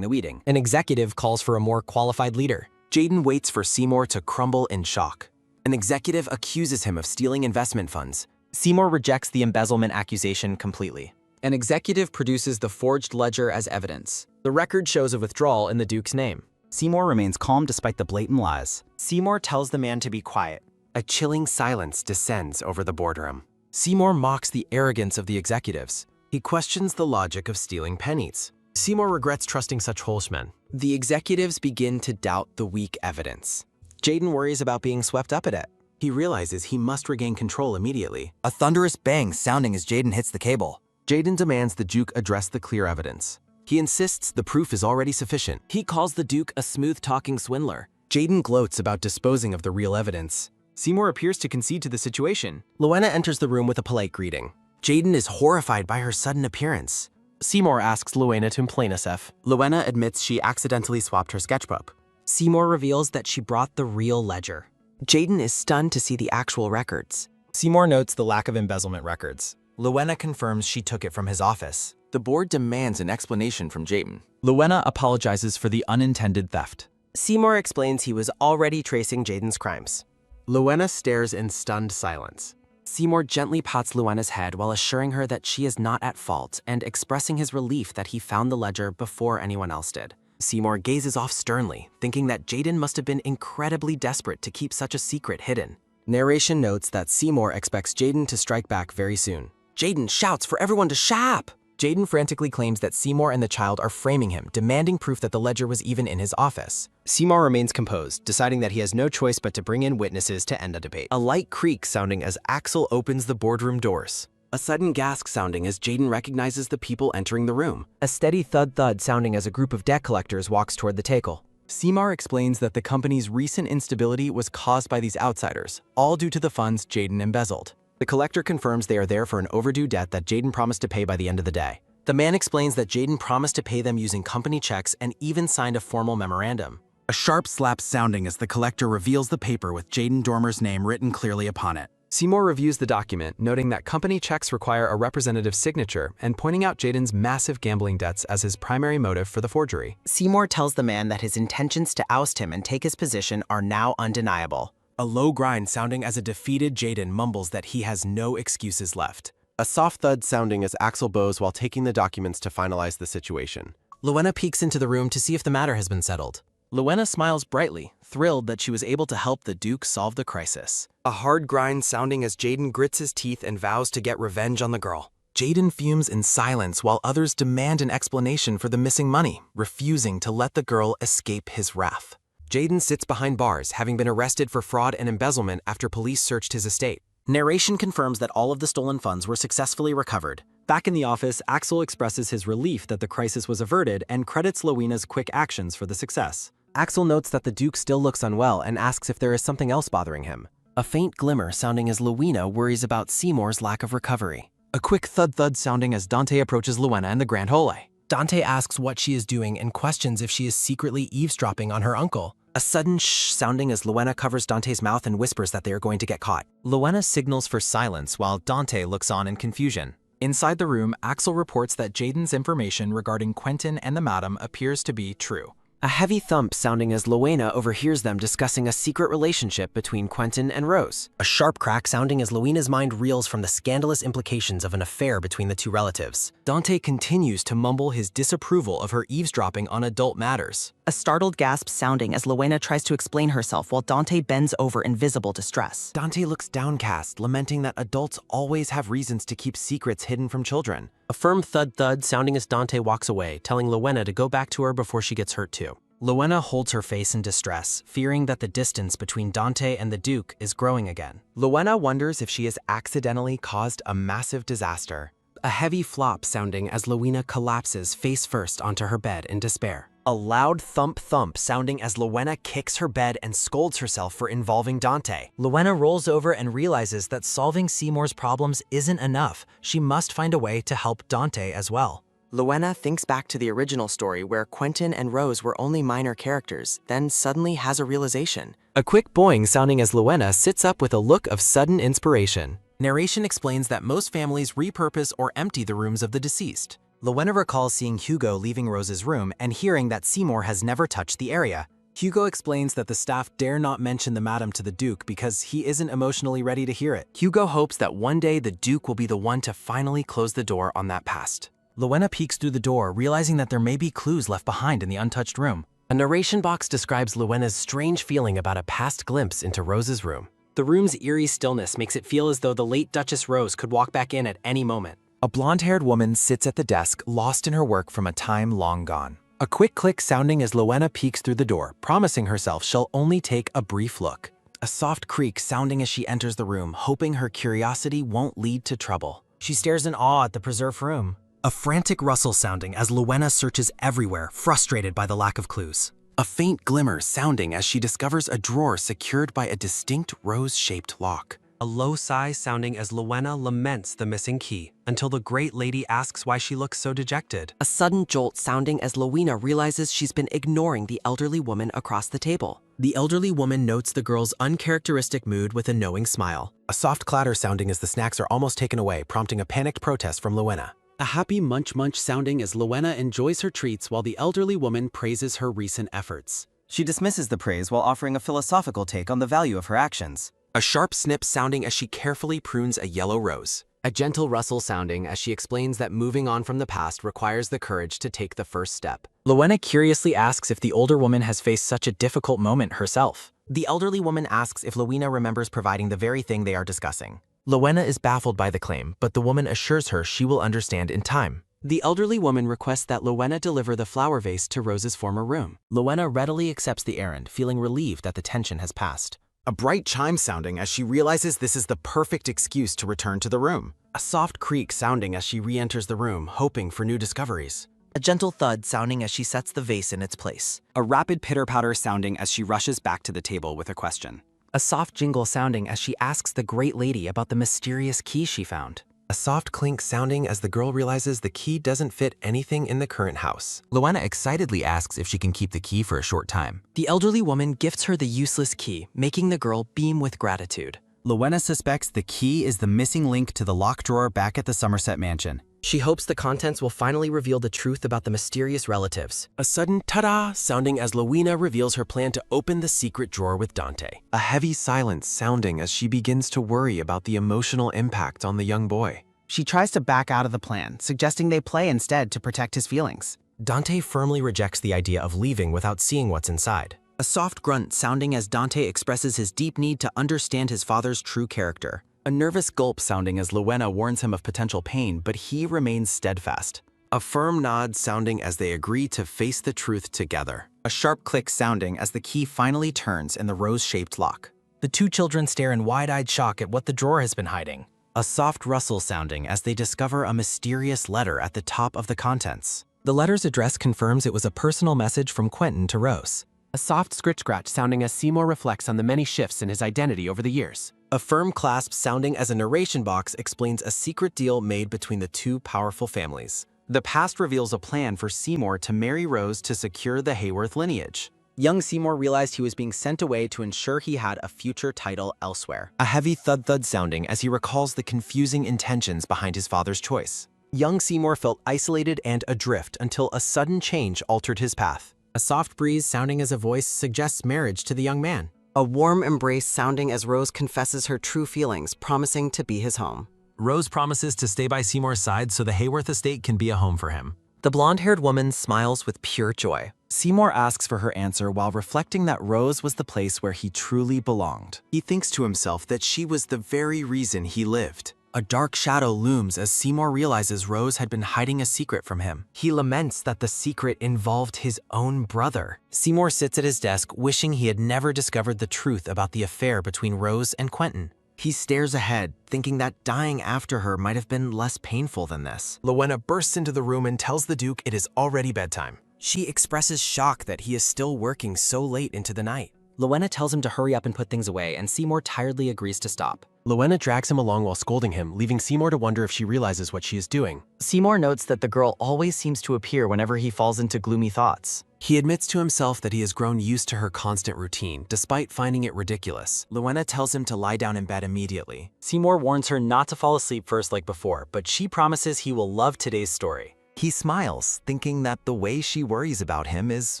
the meeting. An executive calls for a more qualified leader. Jaden waits for Seymour to crumble in shock. An executive accuses him of stealing investment funds. Seymour rejects the embezzlement accusation completely. An executive produces the forged ledger as evidence. The record shows a withdrawal in the Duke's name. Seymour remains calm despite the blatant lies. Seymour tells the man to be quiet. A chilling silence descends over the boardroom. Seymour mocks the arrogance of the executives. He questions the logic of stealing pennies. Seymour regrets trusting such Holshmen. The executives begin to doubt the weak evidence. Jaden worries about being swept up in it. He realizes he must regain control immediately. A thunderous bang sounding as Jaden hits the cable. Jaden demands the Duke address the clear evidence. He insists the proof is already sufficient. He calls the Duke a smooth-talking swindler. Jaden gloats about disposing of the real evidence. Seymour appears to concede to the situation. Luena enters the room with a polite greeting. Jaden is horrified by her sudden appearance. Seymour asks Luena to explain herself. Luena admits she accidentally swapped her sketchbook. Seymour reveals that she brought the real ledger. Jaden is stunned to see the actual records. Seymour notes the lack of embezzlement records. Luena confirms she took it from his office. The board demands an explanation from Jaden. Luena apologizes for the unintended theft. Seymour explains he was already tracing Jaden's crimes. Luena stares in stunned silence. Seymour gently pats Luena's head while assuring her that she is not at fault and expressing his relief that he found the ledger before anyone else did. Seymour gazes off sternly, thinking that Jaden must have been incredibly desperate to keep such a secret hidden. Narration notes that Seymour expects Jaden to strike back very soon. Jaden shouts for everyone to shop. Jaden frantically claims that Seymour and the child are framing him, demanding proof that the ledger was even in his office. Seymour remains composed, deciding that he has no choice but to bring in witnesses to end the debate. A light creak sounding as Axel opens the boardroom doors. A sudden gasp sounding as Jaden recognizes the people entering the room. A steady thud-thud sounding as a group of debt collectors walks toward the table. Seymour explains that the company's recent instability was caused by these outsiders, all due to the funds Jaden embezzled. The collector confirms they are there for an overdue debt that Jaden promised to pay by the end of the day. The man explains that Jaden promised to pay them using company checks and even signed a formal memorandum. A sharp slap sounding as the collector reveals the paper with Jaden Dormer's name written clearly upon it. Seymour reviews the document, noting that company checks require a representative's signature and pointing out Jaden's massive gambling debts as his primary motive for the forgery. Seymour tells the man that his intentions to oust him and take his position are now undeniable. A low grind sounding as a defeated Jaden mumbles that he has no excuses left. A soft thud sounding as Axel bows while taking the documents to finalize the situation. Luena peeks into the room to see if the matter has been settled. Luena smiles brightly, thrilled that she was able to help the Duke solve the crisis. A hard grind sounding as Jaden grits his teeth and vows to get revenge on the girl. Jaden fumes in silence while others demand an explanation for the missing money, refusing to let the girl escape his wrath. Jaden sits behind bars, having been arrested for fraud and embezzlement after police searched his estate. Narration confirms that all of the stolen funds were successfully recovered. Back in the office, Axel expresses his relief that the crisis was averted and credits Luena's quick actions for the success. Axel notes that the Duke still looks unwell and asks if there is something else bothering him. A faint glimmer sounding as Luena worries about Seymour's lack of recovery. A quick thud-thud sounding as Dante approaches Luena in the Grand Hole. Dante asks what she is doing and questions if she is secretly eavesdropping on her uncle. A sudden shh sounding as Luena covers Dante's mouth and whispers that they are going to get caught. Luena signals for silence while Dante looks on in confusion. Inside the room, Axel reports that Jaden's information regarding Quentin and the madam appears to be true. A heavy thump sounding as Lowena overhears them discussing a secret relationship between Quentin and Rose. A sharp crack sounding as Lowena's mind reels from the scandalous implications of an affair between the two relatives. Dante continues to mumble his disapproval of her eavesdropping on adult matters. A startled gasp sounding as Lowena tries to explain herself while Dante bends over in visible distress. Dante looks downcast, lamenting that adults always have reasons to keep secrets hidden from children. A firm thud-thud sounding as Dante walks away, telling Lowena to go back to her before she gets hurt too. Lowena holds her face in distress, fearing that the distance between Dante and the Duke is growing again. Lowena wonders if she has accidentally caused a massive disaster. A heavy flop sounding as Lowena collapses face first onto her bed in despair. A loud thump-thump sounding as Lowena kicks her bed and scolds herself for involving Dante. Lowena rolls over and realizes that solving Seymour's problems isn't enough. She must find a way to help Dante as well. Lowena thinks back to the original story where Quentin and Rose were only minor characters, then suddenly has a realization. A quick boing sounding as Lowena sits up with a look of sudden inspiration. Narration explains that most families repurpose or empty the rooms of the deceased. Lowena recalls seeing Hugo leaving Rose's room and hearing that Seymour has never touched the area. Hugo explains that the staff dare not mention the madam to the Duke because he isn't emotionally ready to hear it. Hugo hopes that one day the Duke will be the one to finally close the door on that past. Lowena peeks through the door, realizing that there may be clues left behind in the untouched room. A narration box describes Lowena's strange feeling about a past glimpse into Rose's room. The room's eerie stillness makes it feel as though the late Duchess Rose could walk back in at any moment. A blonde-haired woman sits at the desk, lost in her work from a time long gone. A quick click sounding as Lowena peeks through the door, promising herself she'll only take a brief look. A soft creak sounding as she enters the room, hoping her curiosity won't lead to trouble. She stares in awe at the preserved room. A frantic rustle sounding as Lowena searches everywhere, frustrated by the lack of clues. A faint glimmer sounding as she discovers a drawer secured by a distinct rose-shaped lock. A low sigh sounding as Lowena laments the missing key, until the great lady asks why she looks so dejected. A sudden jolt sounding as Lowena realizes she's been ignoring the elderly woman across the table. The elderly woman notes the girl's uncharacteristic mood with a knowing smile. A soft clatter sounding as the snacks are almost taken away, prompting a panicked protest from Lowena. A happy munch-munch sounding as Lowena enjoys her treats while the elderly woman praises her recent efforts. She dismisses the praise while offering a philosophical take on the value of her actions. A sharp snip sounding as she carefully prunes a yellow rose. A gentle rustle sounding as she explains that moving on from the past requires the courage to take the first step. Lowena curiously asks if the older woman has faced such a difficult moment herself. The elderly woman asks if Lowena remembers providing the very thing they are discussing. Lowena is baffled by the claim, but the woman assures her she will understand in time. The elderly woman requests that Lowena deliver the flower vase to Rose's former room. Lowena readily accepts the errand, feeling relieved that the tension has passed. A bright chime sounding as she realizes this is the perfect excuse to return to the room. A soft creak sounding as she re-enters the room, hoping for new discoveries. A gentle thud sounding as she sets the vase in its place. A rapid pitter-patter sounding as she rushes back to the table with a question. A soft jingle sounding as she asks the great lady about the mysterious key she found. A soft clink sounding as the girl realizes the key doesn't fit anything in the current house. Lowena excitedly asks if she can keep the key for a short time. The elderly woman gifts her the useless key, making the girl beam with gratitude. Lowena suspects the key is the missing link to the locked drawer back at the Somerset mansion. She hopes the contents will finally reveal the truth about the mysterious relatives. A sudden ta-da sounding as Lowena reveals her plan to open the secret drawer with Dante. A heavy silence sounding as she begins to worry about the emotional impact on the young boy. She tries to back out of the plan, suggesting they play instead to protect his feelings. Dante firmly rejects the idea of leaving without seeing what's inside. A soft grunt sounding as Dante expresses his deep need to understand his father's true character. A nervous gulp sounding as Lowena warns him of potential pain, but he remains steadfast. A firm nod sounding as they agree to face the truth together. A sharp click sounding as the key finally turns in the rose-shaped lock. The two children stare in wide-eyed shock at what the drawer has been hiding. A soft rustle sounding as they discover a mysterious letter at the top of the contents. The letter's address confirms it was a personal message from Quentin to Rose. A soft scritch-scratch sounding as Seymour reflects on the many shifts in his identity over the years. A firm clasp sounding as a narration box explains a secret deal made between the two powerful families. The past reveals a plan for Seymour to marry Rose to secure the Hayworth lineage. Young Seymour realized he was being sent away to ensure he had a future title elsewhere. A heavy thud-thud sounding as he recalls the confusing intentions behind his father's choice. Young Seymour felt isolated and adrift until a sudden change altered his path. A soft breeze sounding as a voice suggests marriage to the young man. A warm embrace sounding as Rose confesses her true feelings, promising to be his home. Rose promises to stay by Seymour's side so the Hayworth estate can be a home for him. The blonde-haired woman smiles with pure joy. Seymour asks for her answer while reflecting that Rose was the place where he truly belonged. He thinks to himself that she was the very reason he lived. A dark shadow looms as Seymour realizes Rose had been hiding a secret from him. He laments that the secret involved his own brother. Seymour sits at his desk wishing he had never discovered the truth about the affair between Rose and Quentin. He stares ahead, thinking that dying after her might have been less painful than this. Lowena bursts into the room and tells the Duke it is already bedtime. She expresses shock that he is still working so late into the night. Lowena tells him to hurry up and put things away, and Seymour tiredly agrees to stop. Lowena drags him along while scolding him, leaving Seymour to wonder if she realizes what she is doing. Seymour notes that the girl always seems to appear whenever he falls into gloomy thoughts. He admits to himself that he has grown used to her constant routine, despite finding it ridiculous. Lowena tells him to lie down in bed immediately. Seymour warns her not to fall asleep first like before, but she promises he will love today's story. He smiles, thinking that the way she worries about him is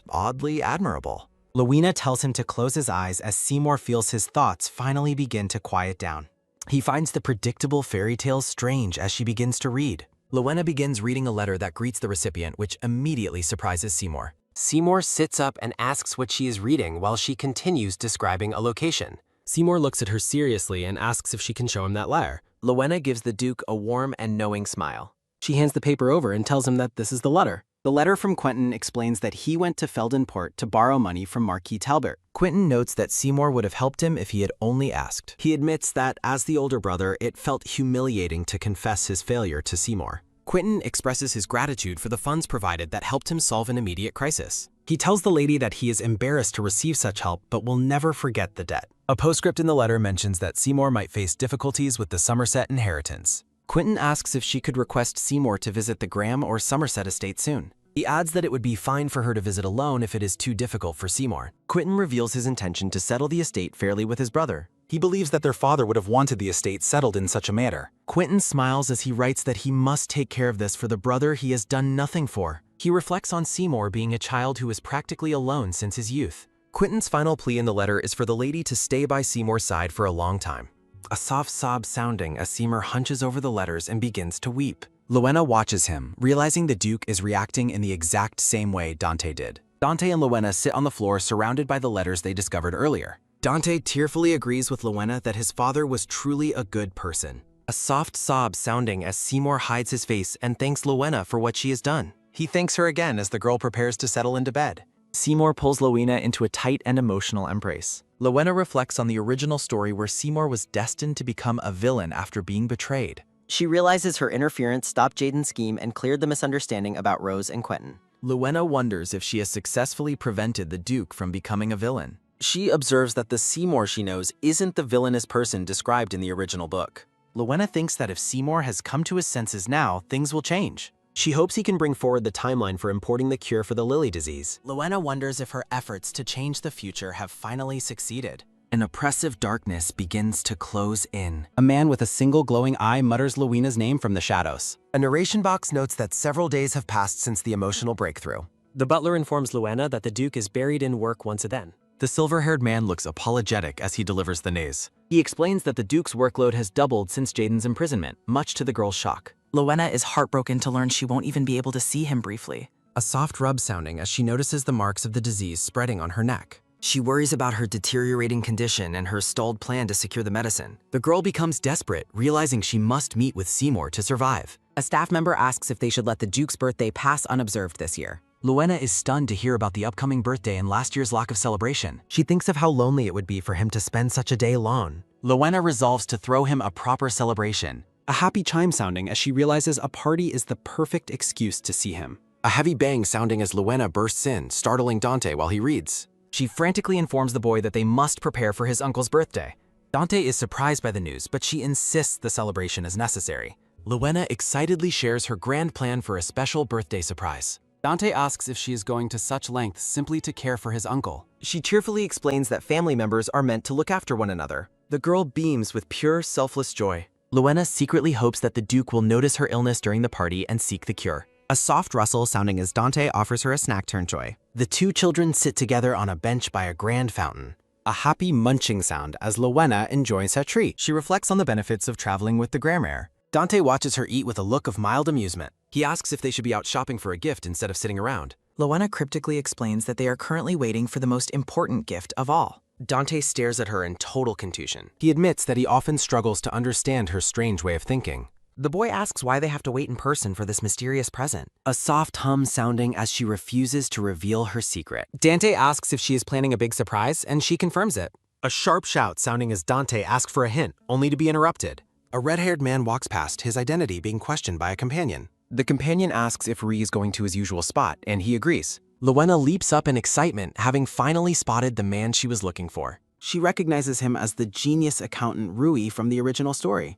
oddly admirable. Lowena tells him to close his eyes as Seymour feels his thoughts finally begin to quiet down. He finds the predictable fairy tales strange as she begins to read. Lowena begins reading a letter that greets the recipient, which immediately surprises Seymour. Seymour sits up and asks what she is reading while she continues describing a location. Seymour looks at her seriously and asks if she can show him that letter. Lowena gives the Duke a warm and knowing smile. She hands the paper over and tells him that this is the letter. The letter from Quentin explains that he went to Feldenport to borrow money from Marquis Talbot. Quentin notes that Seymour would have helped him if he had only asked. He admits that, as the older brother, it felt humiliating to confess his failure to Seymour. Quentin expresses his gratitude for the funds provided that helped him solve an immediate crisis. He tells the lady that he is embarrassed to receive such help, but will never forget the debt. A postscript in the letter mentions that Seymour might face difficulties with the Somerset inheritance. Quentin asks if she could request Seymour to visit the Graham or Somerset estate soon. He adds that it would be fine for her to visit alone if it is too difficult for Seymour. Quentin reveals his intention to settle the estate fairly with his brother. He believes that their father would have wanted the estate settled in such a manner. Quentin smiles as he writes that he must take care of this for the brother he has done nothing for. He reflects on Seymour being a child who is practically alone since his youth. Quentin's final plea in the letter is for the lady to stay by Seymour's side for a long time. A soft sob sounding as Seymour hunches over the letters and begins to weep. Lowena watches him, realizing the Duke is reacting in the exact same way Dante did. Dante and Lowena sit on the floor surrounded by the letters they discovered earlier. Dante tearfully agrees with Lowena that his father was truly a good person. A soft sob sounding as Seymour hides his face and thanks Lowena for what she has done. He thanks her again as the girl prepares to settle into bed. Seymour pulls Lowena into a tight and emotional embrace. Lowena reflects on the original story where Seymour was destined to become a villain after being betrayed. She realizes her interference stopped Jaden's scheme and cleared the misunderstanding about Rose and Quentin. Lowena wonders if she has successfully prevented the Duke from becoming a villain. She observes that the Seymour she knows isn't the villainous person described in the original book. Lowena thinks that if Seymour has come to his senses now, things will change. She hopes he can bring forward the timeline for importing the cure for the Lily disease. Lowena wonders if her efforts to change the future have finally succeeded. An oppressive darkness begins to close in. A man with a single glowing eye mutters Lowena's name from the shadows. A narration box notes that several days have passed since the emotional breakthrough. The butler informs Lowena that the Duke is buried in work once again. The silver-haired man looks apologetic as he delivers the news. He explains that the Duke's workload has doubled since Jaden's imprisonment, much to the girl's shock. Lowena is heartbroken to learn she won't even be able to see him briefly. A soft rub sounding as she notices the marks of the disease spreading on her neck. She worries about her deteriorating condition and her stalled plan to secure the medicine. The girl becomes desperate, realizing she must meet with Seymour to survive. A staff member asks if they should let the Duke's birthday pass unobserved this year. Lowena is stunned to hear about the upcoming birthday and last year's lack of celebration. She thinks of how lonely it would be for him to spend such a day alone. Lowena resolves to throw him a proper celebration. A happy chime sounding as she realizes a party is the perfect excuse to see him. A heavy bang sounding as Lowena bursts in, startling Dante while he reads. She frantically informs the boy that they must prepare for his uncle's birthday. Dante is surprised by the news, but she insists the celebration is necessary. Lowena excitedly shares her grand plan for a special birthday surprise. Dante asks if she is going to such lengths simply to care for his uncle. She tearfully explains that family members are meant to look after one another. The girl beams with pure, selfless joy. Lowena secretly hopes that the Duke will notice her illness during the party and seek the cure. A soft rustle sounding as Dante offers her a snack turned joy. The two children sit together on a bench by a grand fountain. A happy munching sound as Lowena enjoys her treat. She reflects on the benefits of traveling with the grandmère. Dante watches her eat with a look of mild amusement. He asks if they should be out shopping for a gift instead of sitting around. Lowena cryptically explains that they are currently waiting for the most important gift of all. Dante stares at her in total confusion. He admits that he often struggles to understand her strange way of thinking. The boy asks why they have to wait in person for this mysterious present. A soft hum sounding as she refuses to reveal her secret. Dante asks if she is planning a big surprise, and she confirms it. A sharp shout sounding as Dante asks for a hint, only to be interrupted. A red-haired man walks past, his identity being questioned by a companion. The companion asks if Ree is going to his usual spot, and he agrees. Lowena leaps up in excitement, having finally spotted the man she was looking for. She recognizes him as the genius accountant Rui from the original story.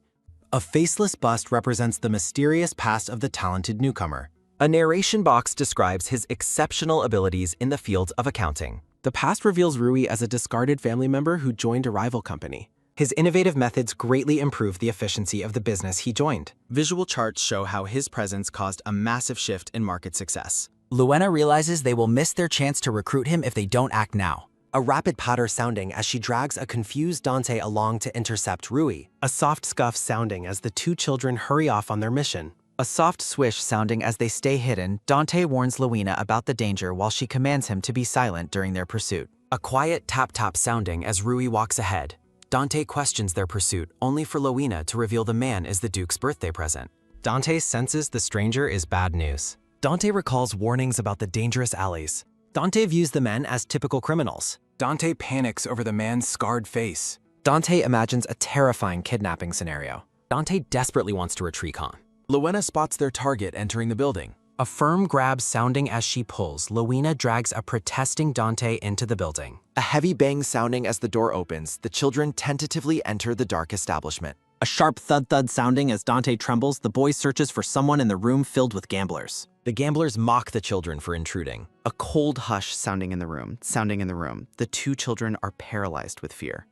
A faceless bust represents the mysterious past of the talented newcomer. A narration box describes his exceptional abilities in the field of accounting. The past reveals Rui as a discarded family member who joined a rival company. His innovative methods greatly improved the efficiency of the business he joined. Visual charts show how his presence caused a massive shift in market success. Lowena realizes they will miss their chance to recruit him if they don't act now. A rapid patter sounding as she drags a confused Dante along to intercept Rui. A soft scuff sounding as the two children hurry off on their mission. A soft swish sounding as they stay hidden, Dante warns Lowena about the danger while she commands him to be silent during their pursuit. A quiet tap-tap sounding as Rui walks ahead. Dante questions their pursuit, only for Lowena to reveal the man is the Duke's birthday present. Dante senses the stranger is bad news. Dante recalls warnings about the dangerous alleys. Dante views the men as typical criminals. Dante panics over the man's scarred face. Dante imagines a terrifying kidnapping scenario. Dante desperately wants to reach recon. Lowena spots their target entering the building. A firm grab sounding as she pulls, Lowena drags a protesting Dante into the building. A heavy bang sounding as the door opens, the children tentatively enter the dark establishment. A sharp thud-thud sounding as Dante trembles, the boy searches for someone in the room filled with gamblers. The gamblers mock the children for intruding. A cold hush sounding in the room. The two children are paralyzed with fear.